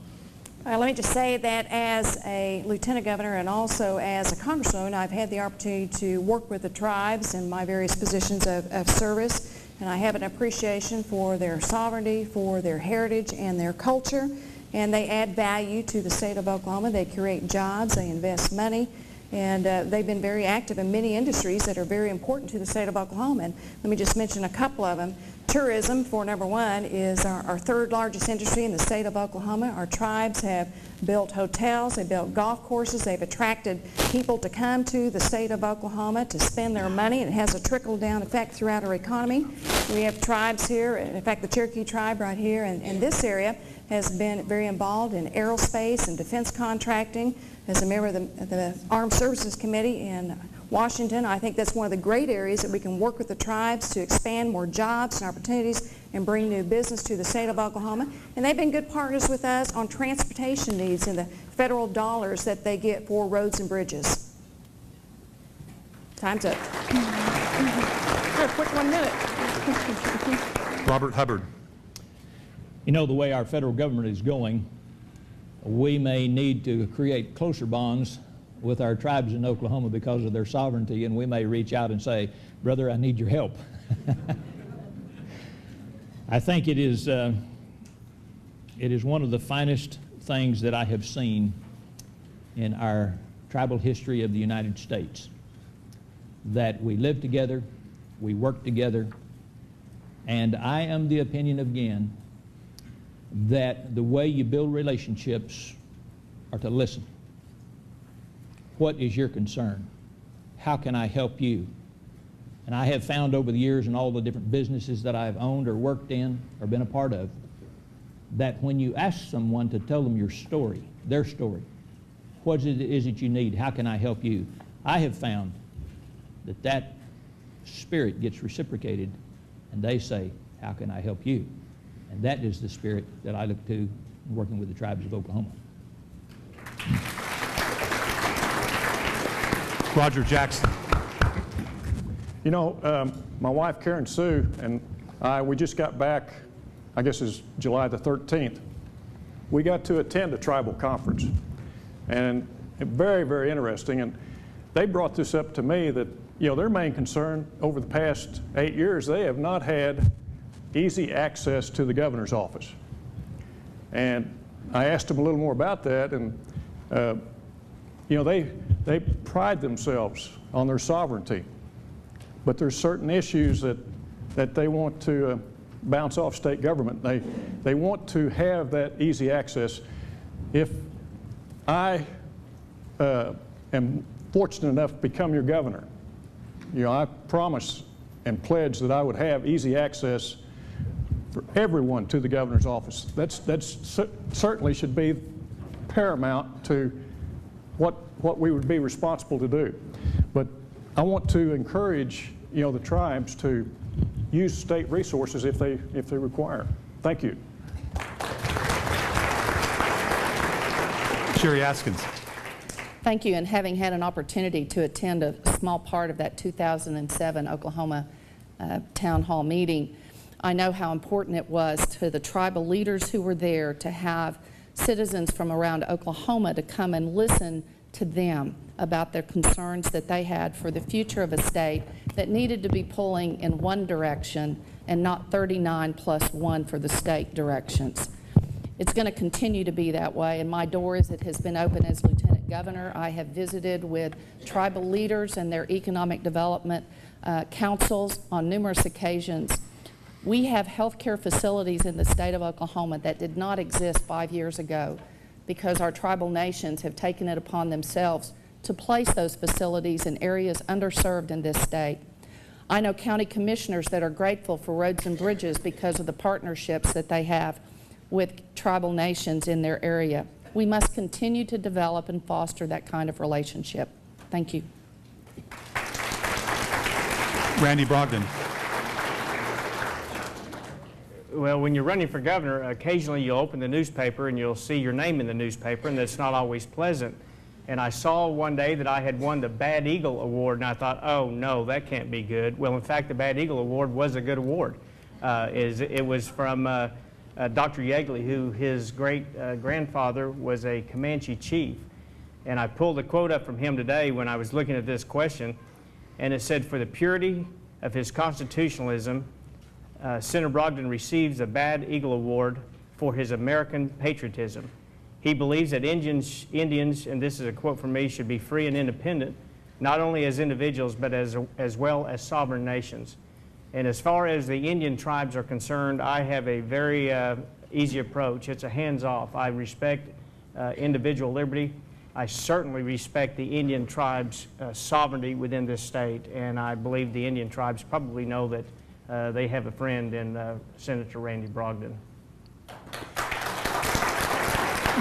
[SPEAKER 6] Let me just say that as a lieutenant governor and also as a congresswoman, I've had the opportunity to work with the tribes in my various positions of service, and I have an appreciation for their sovereignty, for their heritage and their culture, and they add value to the state of Oklahoma. They create jobs, they invest money, and they've been very active in many industries that are very important to the state of Oklahoma. And let me just mention a couple of them. Tourism, for #1, is our 3rd largest industry in the state of Oklahoma. Our tribes have built hotels, they've built golf courses, they've attracted people to come to the state of Oklahoma to spend their money, and it has a trickle-down effect throughout our economy. We have tribes here, in fact the Cherokee tribe right here in this area has been very involved in aerospace and defense contracting. As a member of the Armed Services Committee in Washington, I think that's one of the great areas that we can work with the tribes to expand more jobs and opportunities and bring new business to the state of Oklahoma. And they've been good partners with us on transportation needs and the federal dollars that they get for roads and bridges. Time's up. A quick 1 minute.
[SPEAKER 2] Robert Hubbard.
[SPEAKER 7] You know, the way our federal government is going, we may need to create closer bonds with our tribes in Oklahoma because of their sovereignty, and we may reach out and say, brother, I need your help. I think it is one of the finest things that I have seen in our tribal history of the United States, that we live together, we work together, and I am the opinion again that the way you build relationships are to listen. What is your concern? How can I help you? And I have found over the years in all the different businesses that I've owned or worked in or been a part of, that when you ask someone to tell them your story, their story, what is it you need? How can I help you? I have found that that spirit gets reciprocated, and they say, how can I help you? And that is the spirit that I look to in working with the tribes of Oklahoma.
[SPEAKER 2] Roger Jackson.
[SPEAKER 8] You know, my wife Karen Sue and we just got back, I guess it's July the 13th. We got to attend a tribal conference, and very, very interesting. And they brought this up to me that, you know, their main concern over the past 8 years, they have not had easy access to the governor's office. And I asked them a little more about that, and you know, they pride themselves on their sovereignty, but there's certain issues that they want to bounce off state government. They want to have that easy access. If I am fortunate enough to become your governor, you know, I promise and pledge that I would have easy access for everyone to the governor's office. That's certainly should be paramount to what we would be responsible to do. But I want to encourage, you know, the tribes to use state resources if they require. Thank you.
[SPEAKER 2] Jari Askins.
[SPEAKER 3] Thank you, and having had an opportunity to attend a small part of that 2007 Oklahoma Town Hall meeting, I know how important it was to the tribal leaders who were there to have citizens from around Oklahoma to come and listen to them about their concerns that they had for the future of a state that needed to be pulling in one direction and not 39 plus 1 for the state directions. It's going to continue to be that way, and my door as it has been open as Lieutenant Governor. I have visited with tribal leaders and their economic development councils on numerous occasions. We have health care facilities in the state of Oklahoma that did not exist 5 years ago because our tribal nations have taken it upon themselves to place those facilities in areas underserved in this state. I know county commissioners that are grateful for roads and bridges because of the partnerships that they have with tribal nations in their area. We must continue to develop and foster that kind of relationship. Thank you.
[SPEAKER 2] Randy Brogdon.
[SPEAKER 4] Well, when you're running for governor, occasionally you'll open the newspaper and you'll see your name in the newspaper, and that's not always pleasant. And I saw one day that I had won the Bad Eagle Award, and I thought, oh no, that can't be good. Well, in fact, the Bad Eagle Award was a good award. It was from Dr. Yeagley, who his great-grandfather was a Comanche chief. And I pulled a quote up from him today when I was looking at this question, and it said, for the purity of his constitutionalism, Senator Brogdon receives a Bad Eagle Award for his American patriotism. He believes that Indians, and this is a quote from me, should be free and independent, not only as individuals, but as well as sovereign nations. And as far as the Indian tribes are concerned, I have a very easy approach. It's a hands-off. I respect individual liberty. I certainly respect the Indian tribes' sovereignty within this state, and I believe the Indian tribes probably know that they have a friend in Senator Randy Brogdon.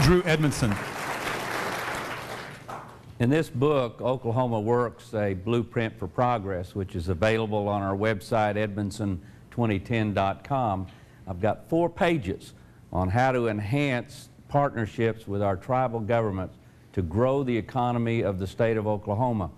[SPEAKER 2] Drew Edmondson.
[SPEAKER 5] In this book, Oklahoma Works, a Blueprint for Progress, which is available on our website, Edmondson2010.com, I've got 4 pages on how to enhance partnerships with our tribal governments to grow the economy of the state of Oklahoma.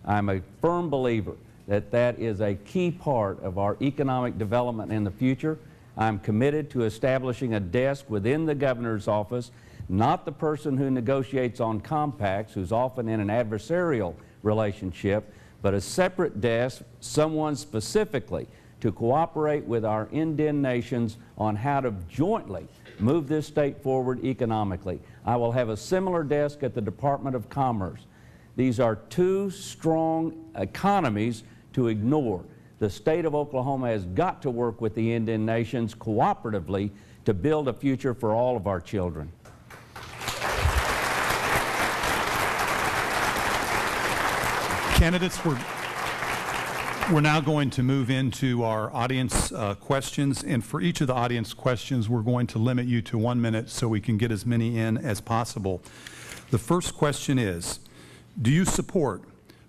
[SPEAKER 5] I'm a firm believer that that is a key part of our economic development in the future. I'm committed to establishing a desk within the governor's office, not the person who negotiates on compacts, who's often in an adversarial relationship, but a separate desk, someone specifically to cooperate with our Indian nations on how to jointly move this state forward economically. I will have a similar desk at the Department of Commerce. These are two strong economies to ignore. The state of Oklahoma has got to work with the Indian nations cooperatively to build a future for all of our children.
[SPEAKER 2] Candidates, we're now going to move into our audience questions, and for each of the audience questions, we're going to limit you to 1 minute so we can get as many in as possible. The first question is, do you support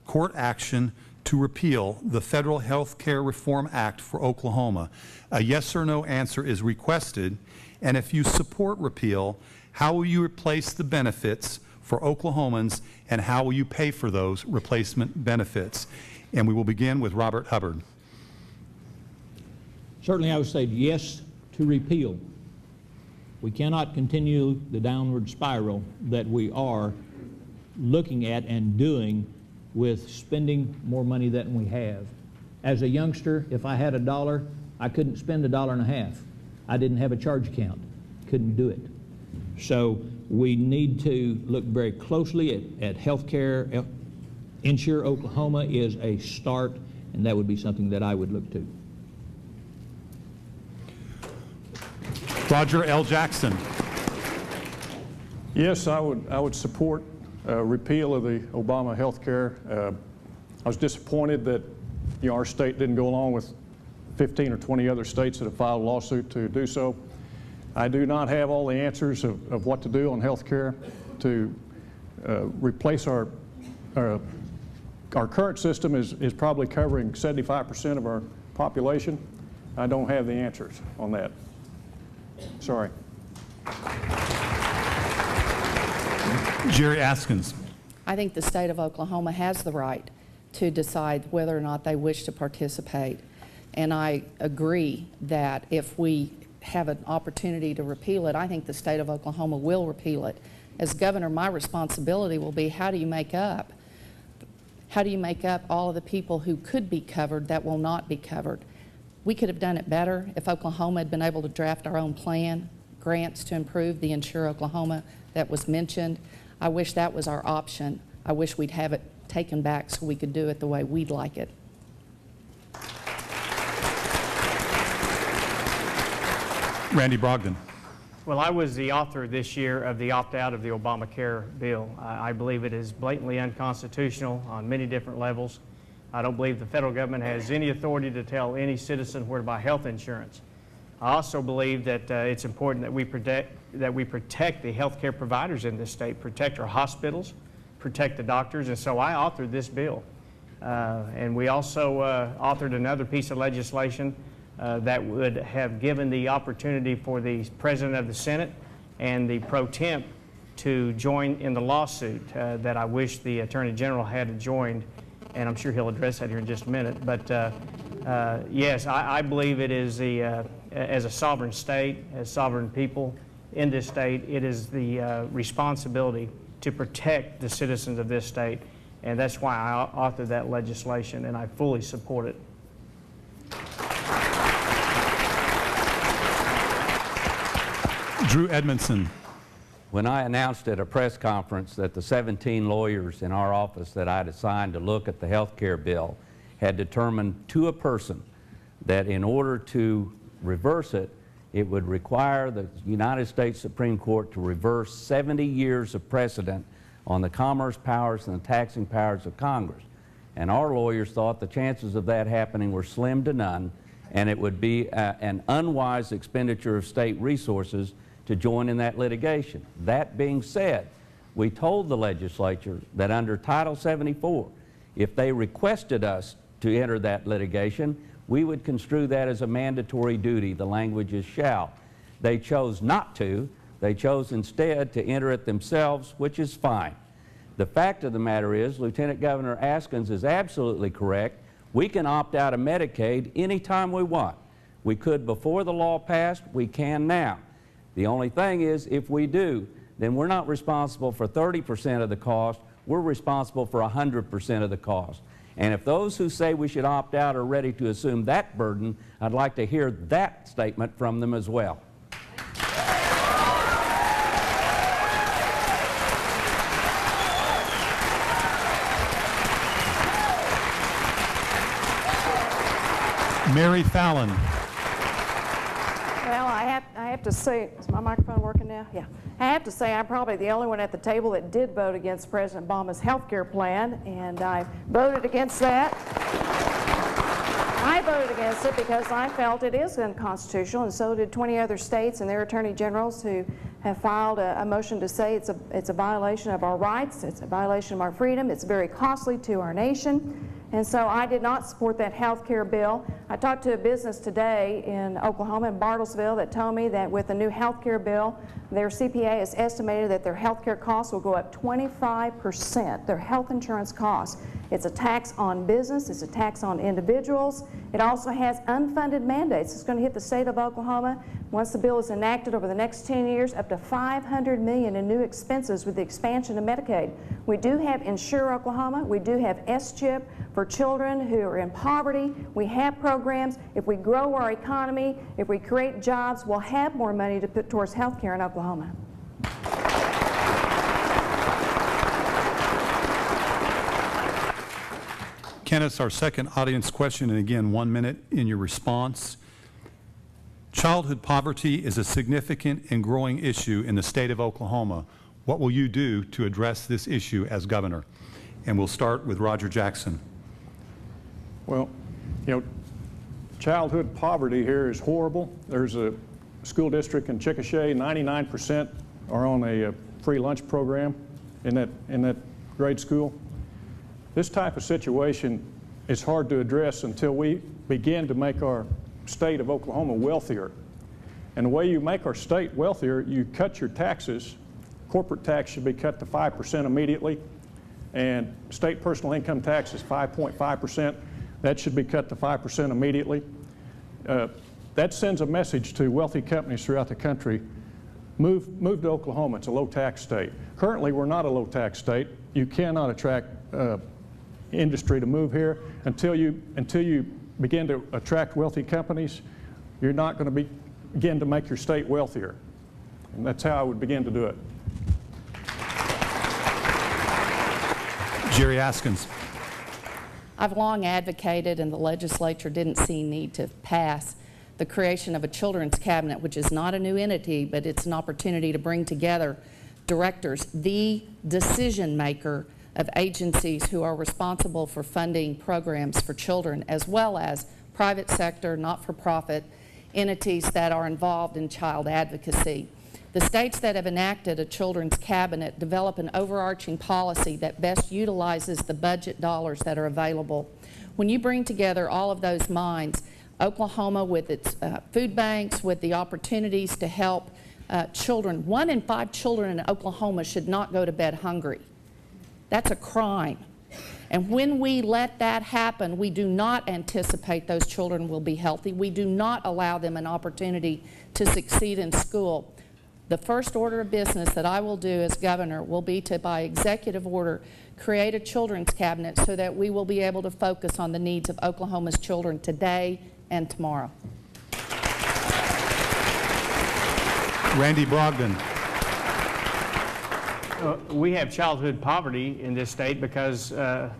[SPEAKER 2] court action to repeal the Federal Health Care Reform Act for Oklahoma? A yes or no answer is requested, and if you support repeal, how will you replace the benefits for Oklahomans, and how will you pay for those replacement benefits? And we will begin with Robert Hubbard.
[SPEAKER 7] Certainly I would say yes to repeal. We cannot continue the downward spiral that we are looking at and doing with spending more money than we have. As a youngster, if I had $1, I couldn't spend $1.50. I didn't have a charge account, couldn't do it. So we need to look very closely at health care. Insure Oklahoma is a start, and that would be something that I would look to.
[SPEAKER 2] Roger L. Jackson.
[SPEAKER 8] Yes, I would support repeal of the Obama health care. I was disappointed that our state didn't go along with 15 or 20 other states that have filed a lawsuit to do so. I do not have all the answers of what to do on health care to replace our current system is probably covering 75% of our population. I don't have the answers on that. Sorry.
[SPEAKER 2] Jari Askins.
[SPEAKER 3] I think the state of Oklahoma has the right to decide whether or not they wish to participate. And I agree that if we have an opportunity to repeal it, I think the state of Oklahoma will repeal it. As governor, my responsibility will be, how do you make up? How do you make up all of the people who could be covered that will not be covered? We could have done it better if Oklahoma had been able to draft our own plan, grants to improve the Insure Oklahoma that was mentioned. I wish that was our option. I wish we'd have it taken back so we could do it the way we'd like it.
[SPEAKER 2] Randy Brogdon.
[SPEAKER 4] Well, I was the author this year of the opt-out of the Obamacare bill. I believe it is blatantly unconstitutional on many different levels. I don't believe the federal government has any authority to tell any citizen where to buy health insurance. I also believe that it's important that we protect the health care providers in this state, protect our hospitals, protect the doctors, and so I authored this bill. And we also authored another piece of legislation that would have given the opportunity for the President of the Senate and the pro temp to join in the lawsuit that I wish the Attorney General had joined, and I'm sure he'll address that here in just a minute. But yes, I believe it is as a sovereign state, as sovereign people in this state, it is the responsibility to protect the citizens of this state, and that's why I authored that legislation, and I fully support it.
[SPEAKER 2] Drew Edmondson.
[SPEAKER 5] When I announced at a press conference that the 17 lawyers in our office that I'd assigned to look at the health care bill had determined to a person that in order to reverse it, it would require the United States Supreme Court to reverse 70 years of precedent on the commerce powers and the taxing powers of Congress. And our lawyers thought the chances of that happening were slim to none, and it would be an unwise expenditure of state resources to join in that litigation. That being said, we told the legislature that under Title 74, if they requested us to enter that litigation, we would construe that as a mandatory duty. The language is shall. They chose not to. They chose instead to enter it themselves, which is fine. The fact of the matter is, Lieutenant Governor Askins is absolutely correct. We can opt out of Medicaid anytime we want. We could before the law passed, we can now. The only thing is, if we do, then we're not responsible for 30% of the cost, we're responsible for 100% of the cost. And if those who say we should opt out are ready to assume that burden, I'd like to hear that statement from them as well.
[SPEAKER 2] Mary Fallin.
[SPEAKER 6] Well, I have to say, is my microphone working now? Yeah. I have to say I'm probably the only one at the table that did vote against President Obama's health care plan, and I voted against that. I voted against it because I felt it is unconstitutional, and so did 20 other states and their attorney generals who have filed a motion to say it's a violation of our rights, it's a violation of our freedom, it's very costly to our nation. And so I did not support that health care bill. I talked to a business today in Oklahoma, in Bartlesville, that told me that with the new health care bill, their CPA has estimated that their health care costs will go up 25%, their health insurance costs. It's a tax on business, it's a tax on individuals. It also has unfunded mandates. It's going to hit the state of Oklahoma, once the bill is enacted over the next 10 years, up to $500 million in new expenses with the expansion of Medicaid. We do have Insure Oklahoma, we do have S-CHIP for children who are in poverty. We have programs. If we grow our economy, if we create jobs, we'll have more money to put towards health care in Oklahoma.
[SPEAKER 2] Kenneth, our second audience question, and again, 1 minute in your response. Childhood poverty is a significant and growing issue in the state of Oklahoma. What will you do to address this issue as governor? And we'll start with Roger Jackson.
[SPEAKER 8] Well, you know, childhood poverty here is horrible. There's a school district in Chickasha, 99% are on a free lunch program in that grade school. This type of situation is hard to address until we begin to make our state of Oklahoma wealthier. And the way you make our state wealthier, you cut your taxes. Corporate tax should be cut to 5% immediately, and state personal income tax is 5.5%. That should be cut to 5% immediately. That sends a message to wealthy companies throughout the country. Move to Oklahoma. It's a low-tax state. Currently, we're not a low-tax state. You cannot attract industry to move here until you begin to attract wealthy companies. You're not going to begin to make your state wealthier, and that's how I would begin to do it.
[SPEAKER 2] Jari Askins.
[SPEAKER 3] I've long advocated, and the legislature didn't see need to pass, the creation of a children's cabinet, which is not a new entity, but it's an opportunity to bring together directors, the decision maker of agencies who are responsible for funding programs for children, as well as private sector, not-for-profit entities that are involved in child advocacy. The states that have enacted a children's cabinet develop an overarching policy that best utilizes the budget dollars that are available. When you bring together all of those minds, Oklahoma with its food banks, with the opportunities to help children, 1 in 5 children in Oklahoma should not go to bed hungry. That's a crime. And when we let that happen, we do not anticipate those children will be healthy. We do not allow them an opportunity to succeed in school. The first order of business that I will do as governor will be to, by executive order, create a children's cabinet so that we will be able to focus on the needs of Oklahoma's children today and tomorrow.
[SPEAKER 2] Randy Brogdon.
[SPEAKER 4] We have childhood poverty in this state because the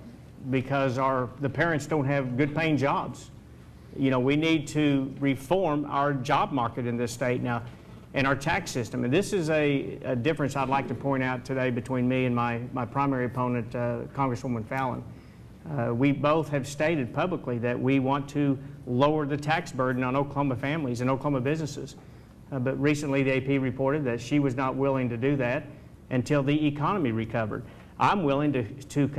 [SPEAKER 4] parents don't have good paying jobs. You know, we need to reform our job market in this state now and our tax system. And this is a difference I'd like to point out today between me and my primary opponent, Congresswoman Fallin. We both have stated publicly that we want to lower the tax burden on Oklahoma families and Oklahoma businesses. But recently the AP reported that she was not willing to do that until the economy recovered. I'm willing to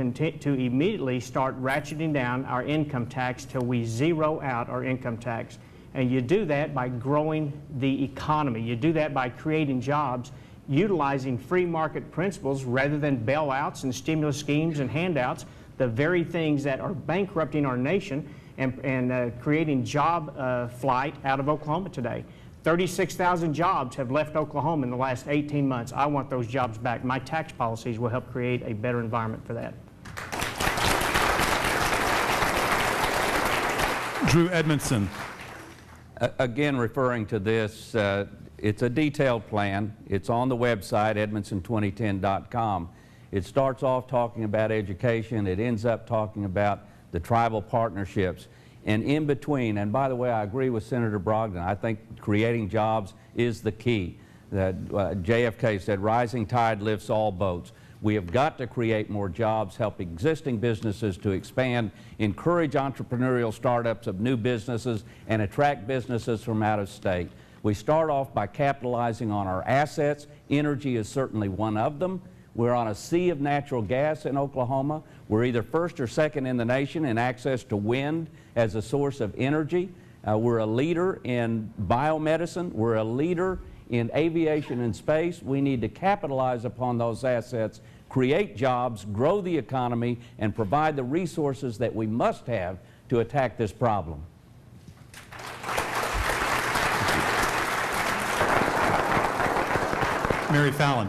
[SPEAKER 4] immediately start ratcheting down our income tax till we zero out our income tax. And you do that by growing the economy. You do that by creating jobs, utilizing free market principles rather than bailouts and stimulus schemes and handouts, the very things that are bankrupting our nation and creating job flight out of Oklahoma today. 36,000 jobs have left Oklahoma in the last 18 months. I want those jobs back. My tax policies will help create a better environment for that.
[SPEAKER 2] Drew Edmondson.
[SPEAKER 5] Again, referring to this, it's a detailed plan. It's on the website, edmondson2010.com. It starts off talking about education. It ends up talking about the tribal partnerships. And in between, and by the way, I agree with Senator Brogdon, I think creating jobs is the key. That JFK said, rising tide lifts all boats. We have got to create more jobs, help existing businesses to expand, encourage entrepreneurial startups of new businesses, and attract businesses from out of state. We start off by capitalizing on our assets. Energy is certainly one of them. We're on a sea of natural gas in Oklahoma. We're either first or second in the nation in access to wind as a source of energy. We're a leader in biomedicine. We're a leader in aviation and space. We need to capitalize upon those assets, create jobs, grow the economy, and provide the resources that we must have to attack this problem.
[SPEAKER 2] Mary Fallin.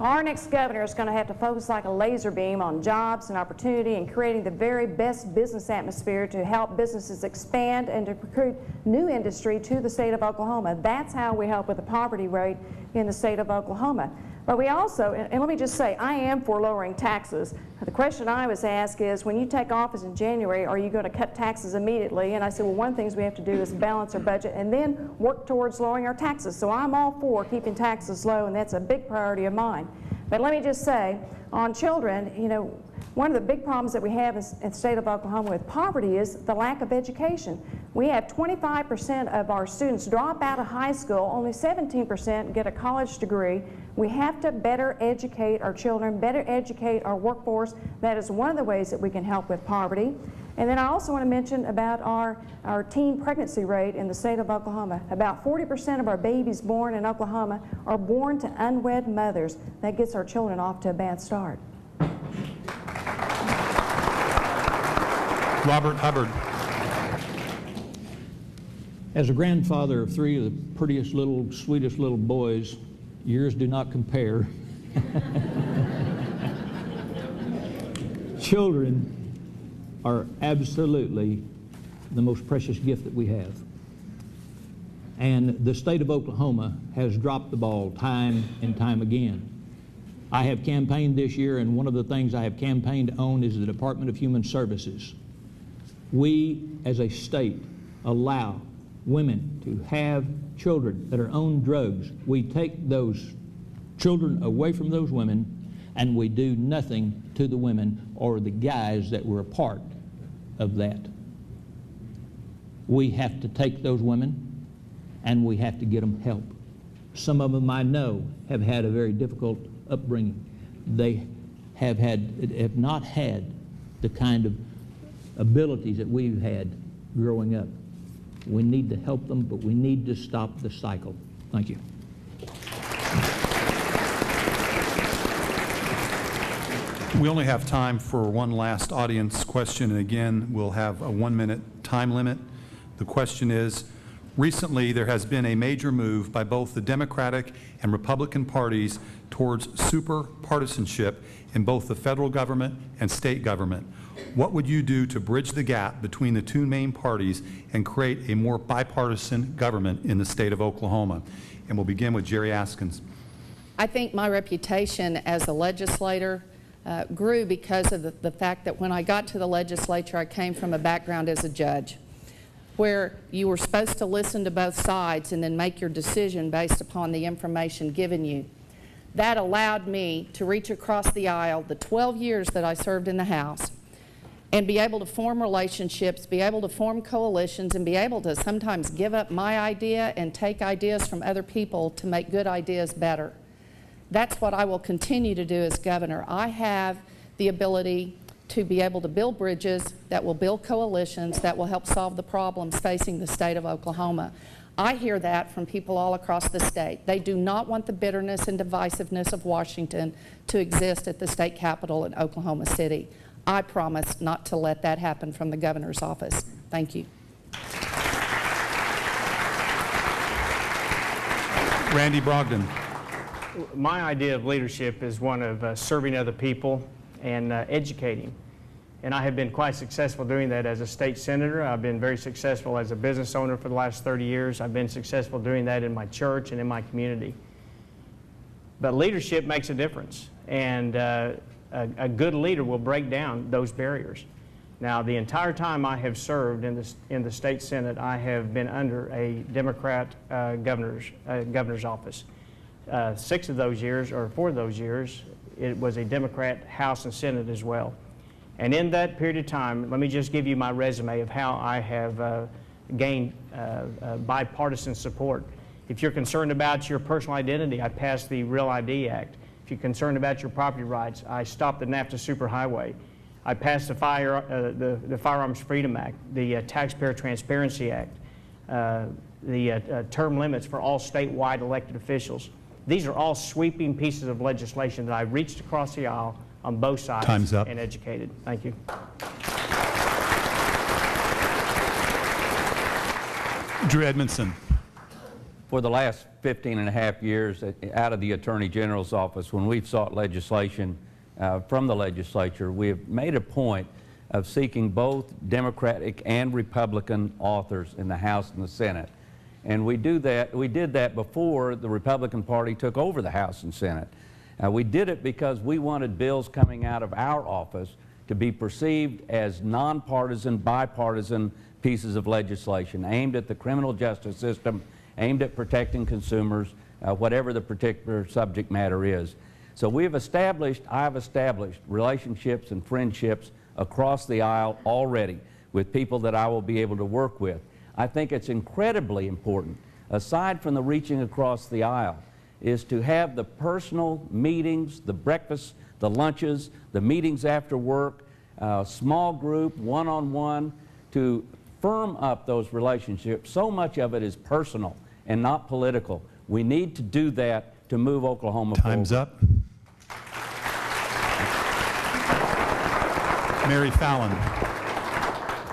[SPEAKER 6] Our next governor is going to have to focus like a laser beam on jobs and opportunity and creating the very best business atmosphere to help businesses expand and to recruit new industry to the state of Oklahoma. That's how we help with the poverty rate in the state of Oklahoma. But we also, and let me just say, I am for lowering taxes. The question I was asked is, when you take office in January, are you going to cut taxes immediately? And I said, well, one of the things we have to do is balance our budget and then work towards lowering our taxes. So I'm all for keeping taxes low, and that's a big priority of mine. But let me just say, on children, you know, one of the big problems that we have in the state of Oklahoma with poverty is the lack of education. We have 25% of our students drop out of high school, only 17% get a college degree. We have to better educate our children, better educate our workforce. That is one of the ways that we can help with poverty. And then I also want to mention about our teen pregnancy rate in the state of Oklahoma. About 40% of our babies born in Oklahoma are born to unwed mothers. That gets our children off to a bad start.
[SPEAKER 2] Robert Hubbard.
[SPEAKER 7] As a grandfather of three of the prettiest little, sweetest little boys, yours do not compare. Children are absolutely the most precious gift that we have. And the state of Oklahoma has dropped the ball time and time again. I have campaigned this year, and one of the things I have campaigned on is the Department of Human Services. We, as a state, allow women to have children that are on drugs. We take those children away from those women, and we do nothing to the women or the guys that were a part of that. We have to take those women, and we have to get them help. Some of them I know have had a very difficult upbringing. They have not had the kind of abilities that we've had growing up. We need to help them, but we need to stop the cycle. Thank you.
[SPEAKER 2] We only have time for one last audience question, and again, we'll have a 1-minute time limit. The question is, recently there has been a major move by both the Democratic and Republican parties towards super partisanship in both the federal government and state government. What would you do to bridge the gap between the two main parties and create a more bipartisan government in the state of Oklahoma? And we'll begin with Jari Askins.
[SPEAKER 3] I think my reputation as a legislator grew because of the fact that when I got to the legislature, I came from a background as a judge, where you were supposed to listen to both sides and then make your decision based upon the information given you. That allowed me to reach across the aisle the 12 years that I served in the House and be able to form relationships, be able to form coalitions, and be able to sometimes give up my idea and take ideas from other people to make good ideas better. That's what I will continue to do as governor. I have the ability to be able to build bridges that will build coalitions that will help solve the problems facing the state of Oklahoma. I hear that from people all across the state. They do not want the bitterness and divisiveness of Washington to exist at the state capitol in Oklahoma City. I promise not to let that happen from the governor's office. Thank you.
[SPEAKER 2] Randy Brogdon.
[SPEAKER 4] My idea of leadership is one of serving other people and educating. And I have been quite successful doing that as a state senator. I've been very successful as a business owner for the last 30 years. I've been successful doing that in my church and in my community. But leadership makes a difference, and a good leader will break down those barriers. Now, the entire time I have served in the state senate, I have been under a Democrat governor's office. 6 of those years, or 4 of those years, it was a Democrat House and Senate as well. And in that period of time, let me just give you my resume of how I have gained bipartisan support. If you're concerned about your personal identity, I passed the Real ID Act. If you're concerned about your property rights, I stopped the NAFTA Superhighway. I passed the Firearms Freedom Act, the Taxpayer Transparency Act, the term limits for all statewide elected officials. These are all sweeping pieces of legislation that I reached across the aisle on both sides.
[SPEAKER 2] Time's up.
[SPEAKER 4] And educated. Thank you.
[SPEAKER 2] Drew Edmondson.
[SPEAKER 5] For the last 15 and a half years out of the Attorney General's office, when we've sought legislation from the legislature, we have made a point of seeking both Democratic and Republican authors in the House and the Senate. And we did that before the Republican Party took over the House and Senate. We did it because we wanted bills coming out of our office to be perceived as nonpartisan, bipartisan pieces of legislation aimed at the criminal justice system, aimed at protecting consumers, whatever the particular subject matter is. So I've established relationships and friendships across the aisle already with people that I will be able to work with. I think it's incredibly important, aside from the reaching across the aisle, is to have the personal meetings, the breakfasts, the lunches, the meetings after work, small group, one-on-one, to firm up those relationships. So much of it is personal and not political. We need to do that to move Oklahoma forward.
[SPEAKER 2] Time's up. Mary Fallin.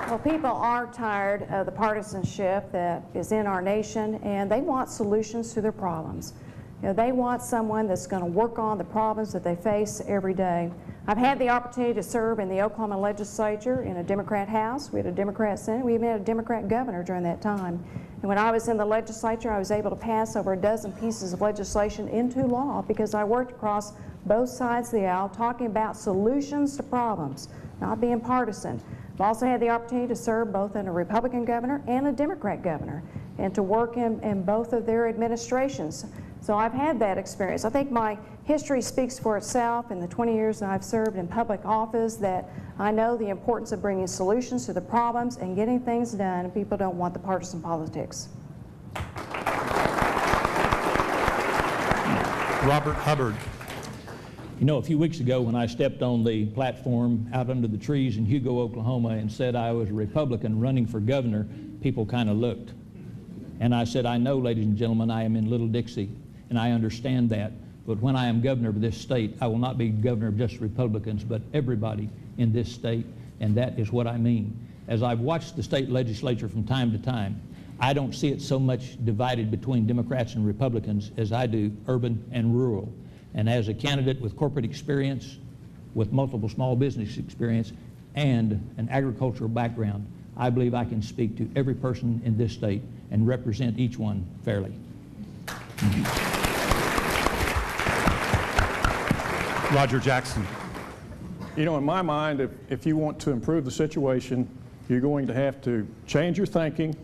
[SPEAKER 6] Well, people are tired of the partisanship that is in our nation, and they want solutions to their problems. You know, they want someone that's going to work on the problems that they face every day. I've had the opportunity to serve in the Oklahoma legislature in a Democrat House. We had a Democrat Senate. We even had a Democrat governor during that time. And when I was in the legislature, I was able to pass over a dozen pieces of legislation into law because I worked across both sides of the aisle talking about solutions to problems, not being partisan. I've also had the opportunity to serve both in a Republican governor and a Democrat governor and to work in both of their administrations. So I've had that experience. I think my history speaks for itself in the 20 years that I've served in public office, that I know the importance of bringing solutions to the problems and getting things done. People don't want the partisan politics.
[SPEAKER 2] Robert Hubbard.
[SPEAKER 7] You know, a few weeks ago when I stepped on the platform out under the trees in Hugo, Oklahoma, and said I was a Republican running for governor, people kind of looked. And I said, I know, ladies and gentlemen, I am in Little Dixie, and I understand that. But when I am governor of this state, I will not be governor of just Republicans, but everybody in this state, and that is what I mean. As I've watched the state legislature from time to time, I don't see it so much divided between Democrats and Republicans as I do urban and rural. And as a candidate with corporate experience, with multiple small business experience, and an agricultural background, I believe I can speak to every person in this state and represent each one fairly.
[SPEAKER 2] Roger Jackson.
[SPEAKER 8] You know, in my mind, if you want to improve the situation, you're going to have to change your thinking,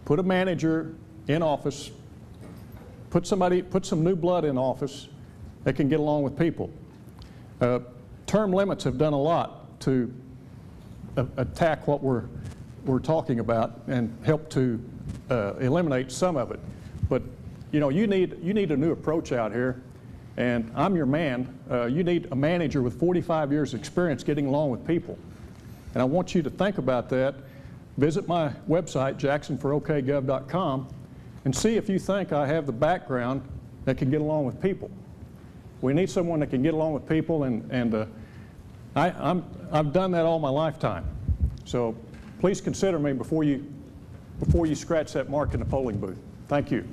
[SPEAKER 8] put a manager in office, put some new blood in office that can get along with people. Term limits have done a lot to attack what we're talking about and help to eliminate some of it. But you know, you need a new approach out here, and I'm your man. You need a manager with 45 years experience getting along with people. And I want you to think about that. Visit my website, jacksonforokgov.com, and see if you think I have the background that can get along with people. We need someone that can get along with people, and I've done that all my lifetime. So please consider me before you scratch that mark in the polling booth. Thank you.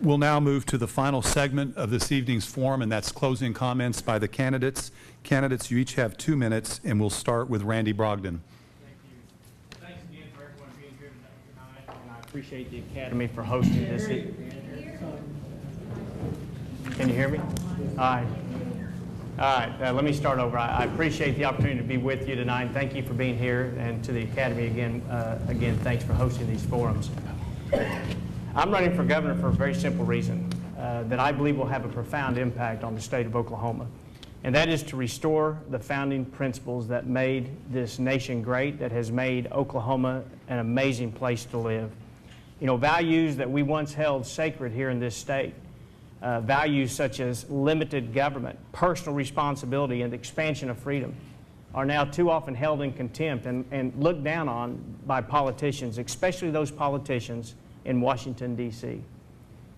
[SPEAKER 2] We'll now move to the final segment of this evening's forum, and that's closing comments by the candidates. Candidates, you each have 2 minutes, and we'll start with Randy Brogdon.
[SPEAKER 4] Thank you. Thanks again for everyone being here tonight, and I appreciate the Academy for hosting this. Can you hear me? All right, let me start over. I appreciate the opportunity to be with you tonight. Thank you for being here, and to the Academy again, thanks for hosting these forums. I'm running for governor for a very simple reason, that I believe will have a profound impact on the state of Oklahoma, and that is to restore the founding principles that made this nation great, that has made Oklahoma an amazing place to live. You know, values that we once held sacred here in this state. Values such as limited government, personal responsibility, and the expansion of freedom are now too often held in contempt and looked down on by politicians, especially those politicians in Washington, D.C.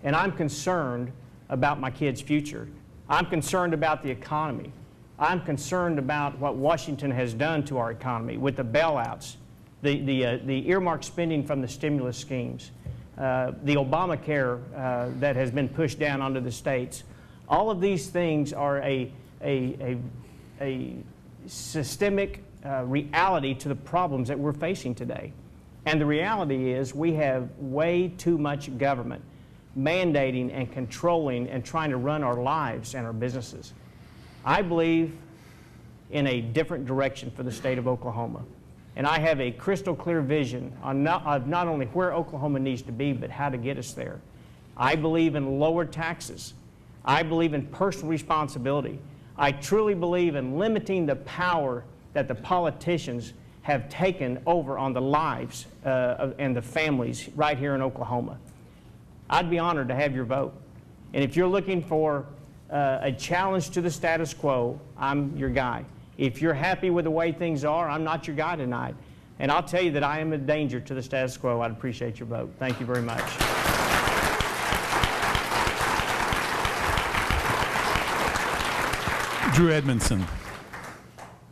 [SPEAKER 4] And I'm concerned about my kids' future. I'm concerned about the economy. I'm concerned about what Washington has done to our economy with the bailouts, the earmarked spending from the stimulus schemes, the Obamacare that has been pushed down onto the states. All of these things are a systemic reality to the problems that we're facing today. And the reality is we have way too much government mandating and controlling and trying to run our lives and our businesses. I believe in a different direction for the state of Oklahoma. And I have a crystal clear vision of not only where Oklahoma needs to be, but how to get us there. I believe in lower taxes. I believe in personal responsibility. I truly believe in limiting the power that the politicians have taken over on the lives and the families right here in Oklahoma. I'd be honored to have your vote. And if you're looking for a challenge to the status quo, I'm your guy. If you're happy with the way things are, I'm not your guy tonight. And I'll tell you that I am a danger to the status quo. I'd appreciate your vote. Thank you very much.
[SPEAKER 2] Drew Edmondson.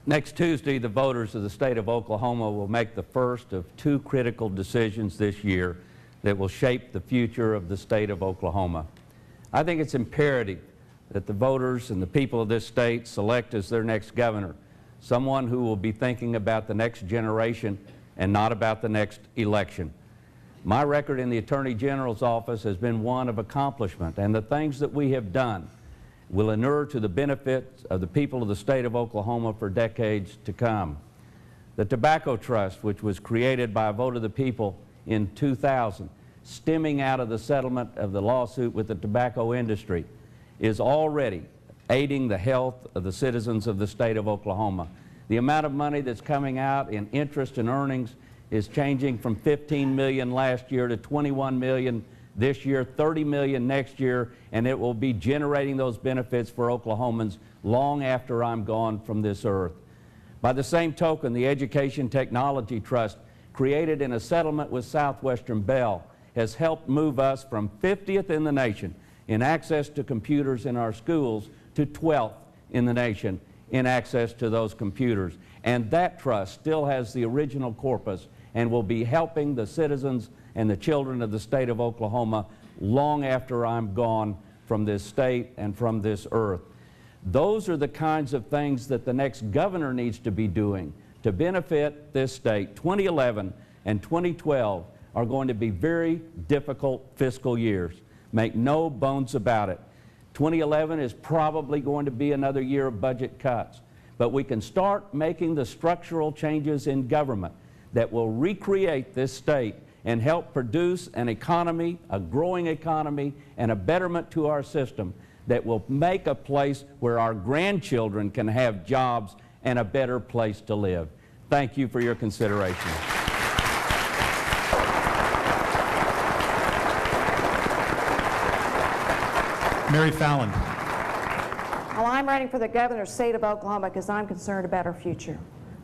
[SPEAKER 5] Next Tuesday, the voters of the state of Oklahoma will make the first of 2 critical decisions this year that will shape the future of the state of Oklahoma. I think it's imperative that the voters and the people of this state select as their next governor someone who will be thinking about the next generation and not about the next election. My record in the Attorney General's office has been one of accomplishment, and the things that we have done will inure to the benefit of the people of the state of Oklahoma for decades to come. The Tobacco Trust, which was created by a vote of the people in 2000, stemming out of the settlement of the lawsuit with the tobacco industry, is already aiding the health of the citizens of the state of Oklahoma. The amount of money that's coming out in interest and earnings is changing from $15 million last year to $21 million this year, $30 million next year, and it will be generating those benefits for Oklahomans long after I'm gone from this earth. By the same token, the Education Technology Trust, created in a settlement with Southwestern Bell, has helped move us from 50th in the nation in access to computers in our schools to 12th in the nation in access to those computers. And that trust still has the original corpus and will be helping the citizens and the children of the state of Oklahoma long after I'm gone from this state and from this earth. Those are the kinds of things that the next governor needs to be doing to benefit this state. 2011 and 2012 are going to be very difficult fiscal years. Make no bones about it. 2011 is probably going to be another year of budget cuts, but we can start making the structural changes in government that will recreate this state and help produce an economy, a growing economy, and a betterment to our system that will make a place where our grandchildren can have jobs and a better place to live. Thank you for your consideration.
[SPEAKER 2] Mary Fallin.
[SPEAKER 6] Well, I'm running for the governor's state of Oklahoma because I'm concerned about our future.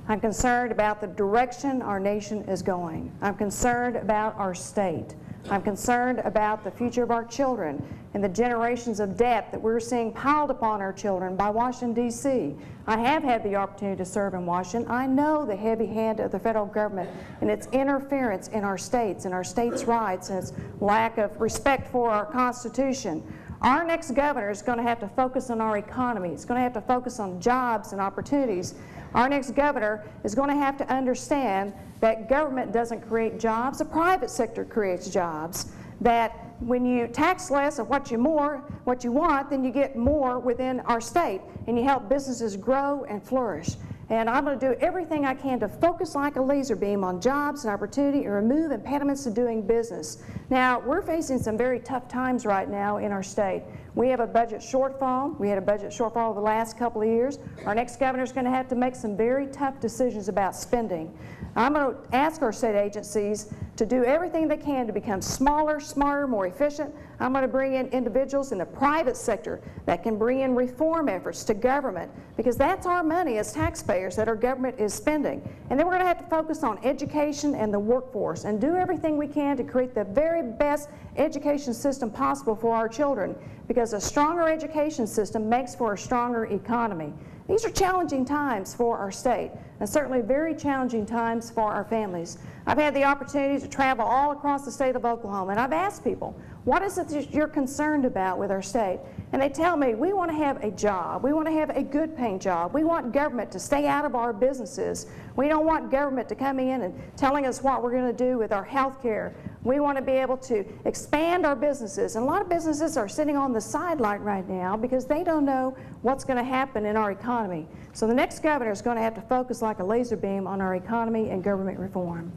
[SPEAKER 6] I'm concerned about the direction our nation is going. I'm concerned about our state. I'm concerned about the future of our children and the generations of debt that we're seeing piled upon our children by Washington, D.C. I have had the opportunity to serve in Washington. I know the heavy hand of the federal government and its interference in our states and our states' rights and its lack of respect for our Constitution. Our next governor is going to have to focus on our economy. It's going to have to focus on jobs and opportunities. Our next governor is going to have to understand that government doesn't create jobs, the private sector creates jobs. That when you tax less of what you want, then you get more within our state, and you help businesses grow and flourish. And I'm going to do everything I can to focus like a laser beam on jobs and opportunity and remove impediments to doing business. Now, we're facing some very tough times right now in our state. We have a budget shortfall. We had a budget shortfall over the last couple of years. Our next governor is going to have to make some very tough decisions about spending. I'm going to ask our state agencies to do everything they can to become smaller, smarter, more efficient. I'm going to bring in individuals in the private sector that can bring in reform efforts to government, because that's our money as taxpayers that our government is spending. And then we're going to have to focus on education and the workforce and do everything we can to create the very best education system possible for our children, because a stronger education system makes for a stronger economy. These are challenging times for our state, and certainly very challenging times for our families. I've had the opportunity to travel all across the state of Oklahoma, and I've asked people, what is it that you're concerned about with our state? And they tell me, we want to have a job. We want to have a good paying job. We want government to stay out of our businesses. We don't want government to come in and telling us what we're going to do with our health care. We want to be able to expand our businesses. And a lot of businesses are sitting on the sideline right now because they don't know what's going to happen in our economy. So the next governor is going to have to focus like a laser beam on our economy and government reform.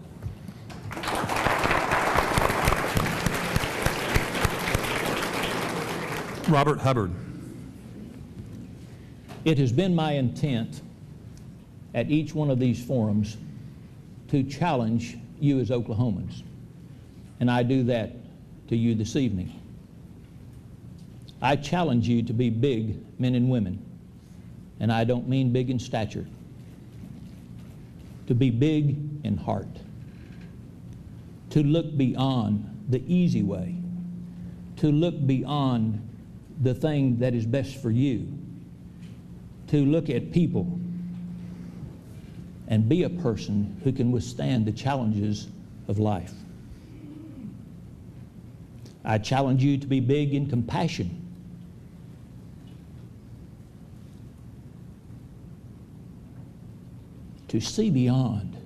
[SPEAKER 2] Robert Hubbard.
[SPEAKER 7] It has been my intent at each one of these forums to challenge you as Oklahomans, and I do that to you this evening. I challenge you to be big men and women, and I don't mean big in stature, to be big in heart, to look beyond the easy way, to look beyond the thing that is best for you, to look at people and be a person who can withstand the challenges of life. I challenge you to be big in compassion, to see beyond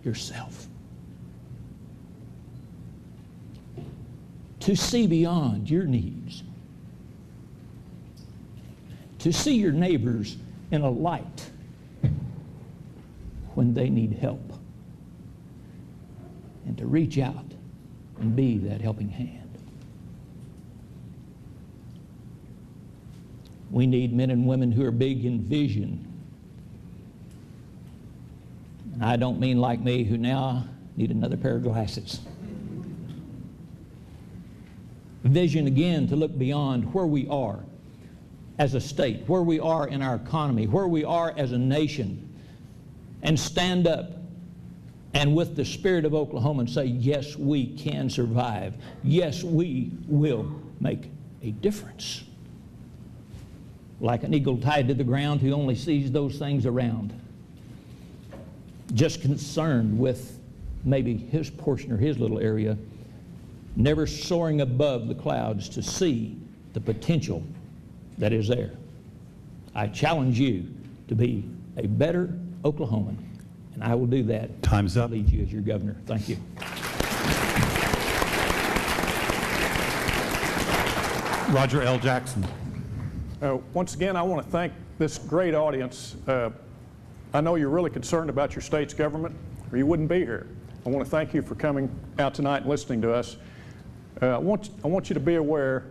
[SPEAKER 7] yourself, to see beyond your needs, to see your neighbors in a light when they need help, and to reach out and be that helping hand. We need men and women who are big in vision. And I don't mean like me, who now need another pair of glasses. Vision, again, to look beyond where we are as a state, where we are in our economy, where we are as a nation, and stand up and with the spirit of Oklahoma and say, yes, we can survive. Yes, we will make a difference. Like an eagle tied to the ground who only sees those things around, just concerned with maybe his portion or his little area, never soaring above the clouds to see the potential that is there. I challenge you to be a better Oklahoman, and I will do that.
[SPEAKER 2] Time's up.
[SPEAKER 7] To lead you as your governor. Thank you.
[SPEAKER 2] Roger L. Jackson.
[SPEAKER 8] Once again, I want to thank this great audience. I know you're really concerned about your state's government, or you wouldn't be here. I want to thank you for coming out tonight and listening to us. I want you to be aware,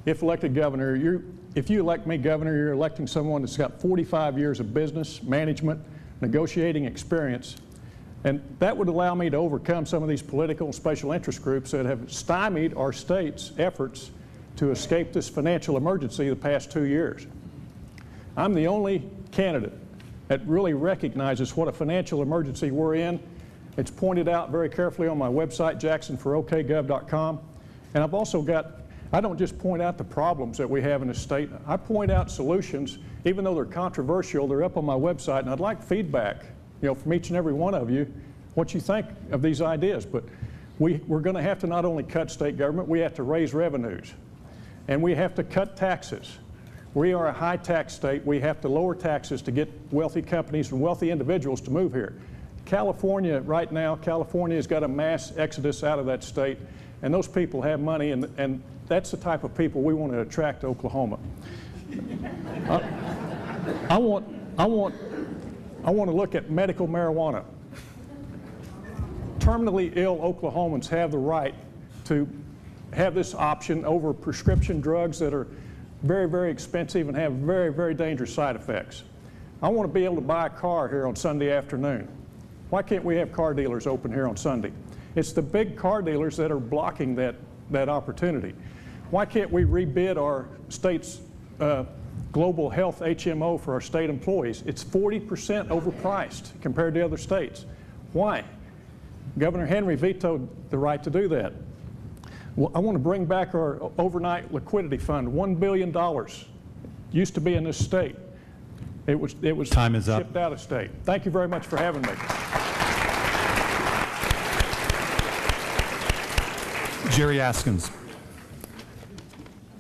[SPEAKER 8] if elected governor, if you elect me governor, you're electing someone that's got 45 years of business, management, negotiating experience, and that would allow me to overcome some of these political and special interest groups that have stymied our state's efforts to escape this financial emergency the past 2 years. I'm the only candidate that really recognizes what a financial emergency we're in. It's pointed out very carefully on my website, jacksonforokgov.com. And I've also got, I don't just point out the problems that we have in the state, I point out solutions. Even though they're controversial, they're up on my website, and I'd like feedback, from each and every one of you, what you think of these ideas. But we're going to have to not only cut state government, we have to raise revenues. And we have to cut taxes. We are a high tax state. We have to lower taxes to get wealthy companies and wealthy individuals to move here. California, right now, California has got a mass exodus out of that state, and those people have money, and that's the type of people we want to attract to Oklahoma. I want to look at medical marijuana. Terminally ill Oklahomans have the right to have this option over prescription drugs that are very, very expensive and have very, very dangerous side effects. I want to be able to buy a car here on Sunday afternoon. Why can't we have car dealers open here on Sunday? It's the big car dealers that are blocking that opportunity. Why can't we rebid our state's global health HMO for our state employees? It's 40% overpriced compared to other states. Why? Governor Henry vetoed the right to do that. Well, I want to bring back our overnight liquidity fund, $1 billion. Used to be in this state. It was
[SPEAKER 2] Time is up.
[SPEAKER 8] shipped out of state. Thank you very much for having me.
[SPEAKER 2] Jari Askins.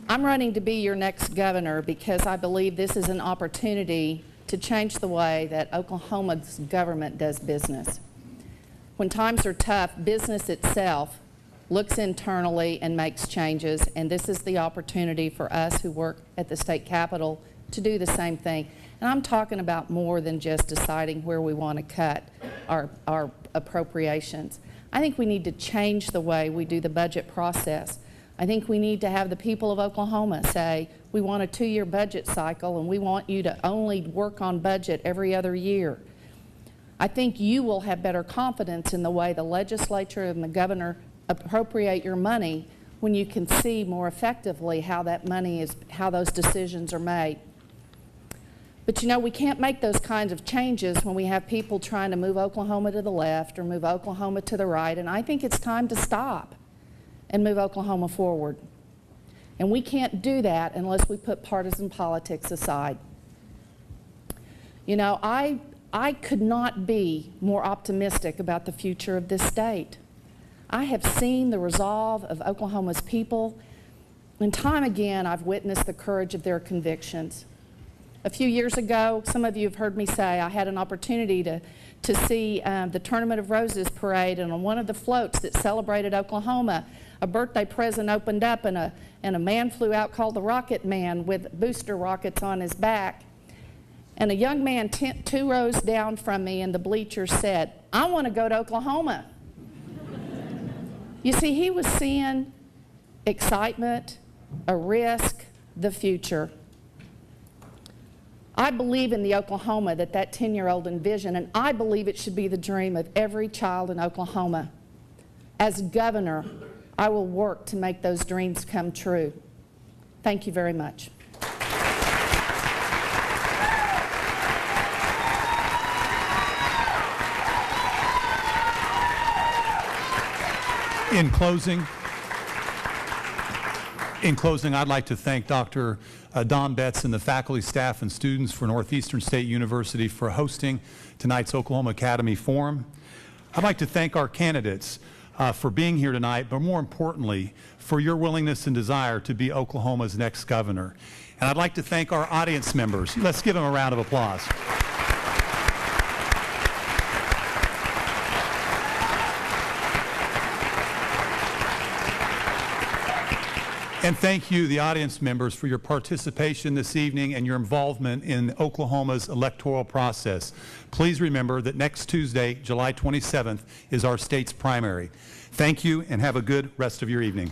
[SPEAKER 3] I'm running to be your next governor because I believe this is an opportunity to change the way that Oklahoma's government does business. When times are tough, business itself looks internally and makes changes, and this is the opportunity for us who work at the state capitol to do the same thing. And I'm talking about more than just deciding where we want to cut our appropriations. I think we need to change the way we do the budget process. I think we need to have the people of Oklahoma say, we want a 2-year budget cycle and we want you to only work on budget every other year. I think you will have better confidence in the way the legislature and the governor appropriate your money when you can see more effectively how that money is, how those decisions are made. But we can't make those kinds of changes when we have people trying to move Oklahoma to the left or move Oklahoma to the right, and I think it's time to stop and move Oklahoma forward. And we can't do that unless we put partisan politics aside. I could not be more optimistic about the future of this state. I have seen the resolve of Oklahoma's people, and time again I've witnessed the courage of their convictions. A few years ago, some of you have heard me say, I had an opportunity to see the Tournament of Roses parade, and on one of the floats that celebrated Oklahoma, a birthday present opened up and a man flew out called the Rocket Man with booster rockets on his back. And a young man 2 rows down from me in the bleachers said, I want to go to Oklahoma. You see, he was seeing excitement, a risk, the future. I believe in the Oklahoma that 10-year-old envisioned, and I believe it should be the dream of every child in Oklahoma. As governor, I will work to make those dreams come true. Thank you very much.
[SPEAKER 2] In closing, I'd like to thank Dr. Don Betts and the faculty, staff, and students for Northeastern State University for hosting tonight's Oklahoma Academy Forum. I'd like to thank our candidates for being here tonight, but more importantly, for your willingness and desire to be Oklahoma's next governor. And I'd like to thank our audience members. Let's give them a round of applause. And thank you, the audience members, for your participation this evening and your involvement in Oklahoma's electoral process. Please remember that next Tuesday, July 27th, is our state's primary. Thank you, and have a good rest of your evening.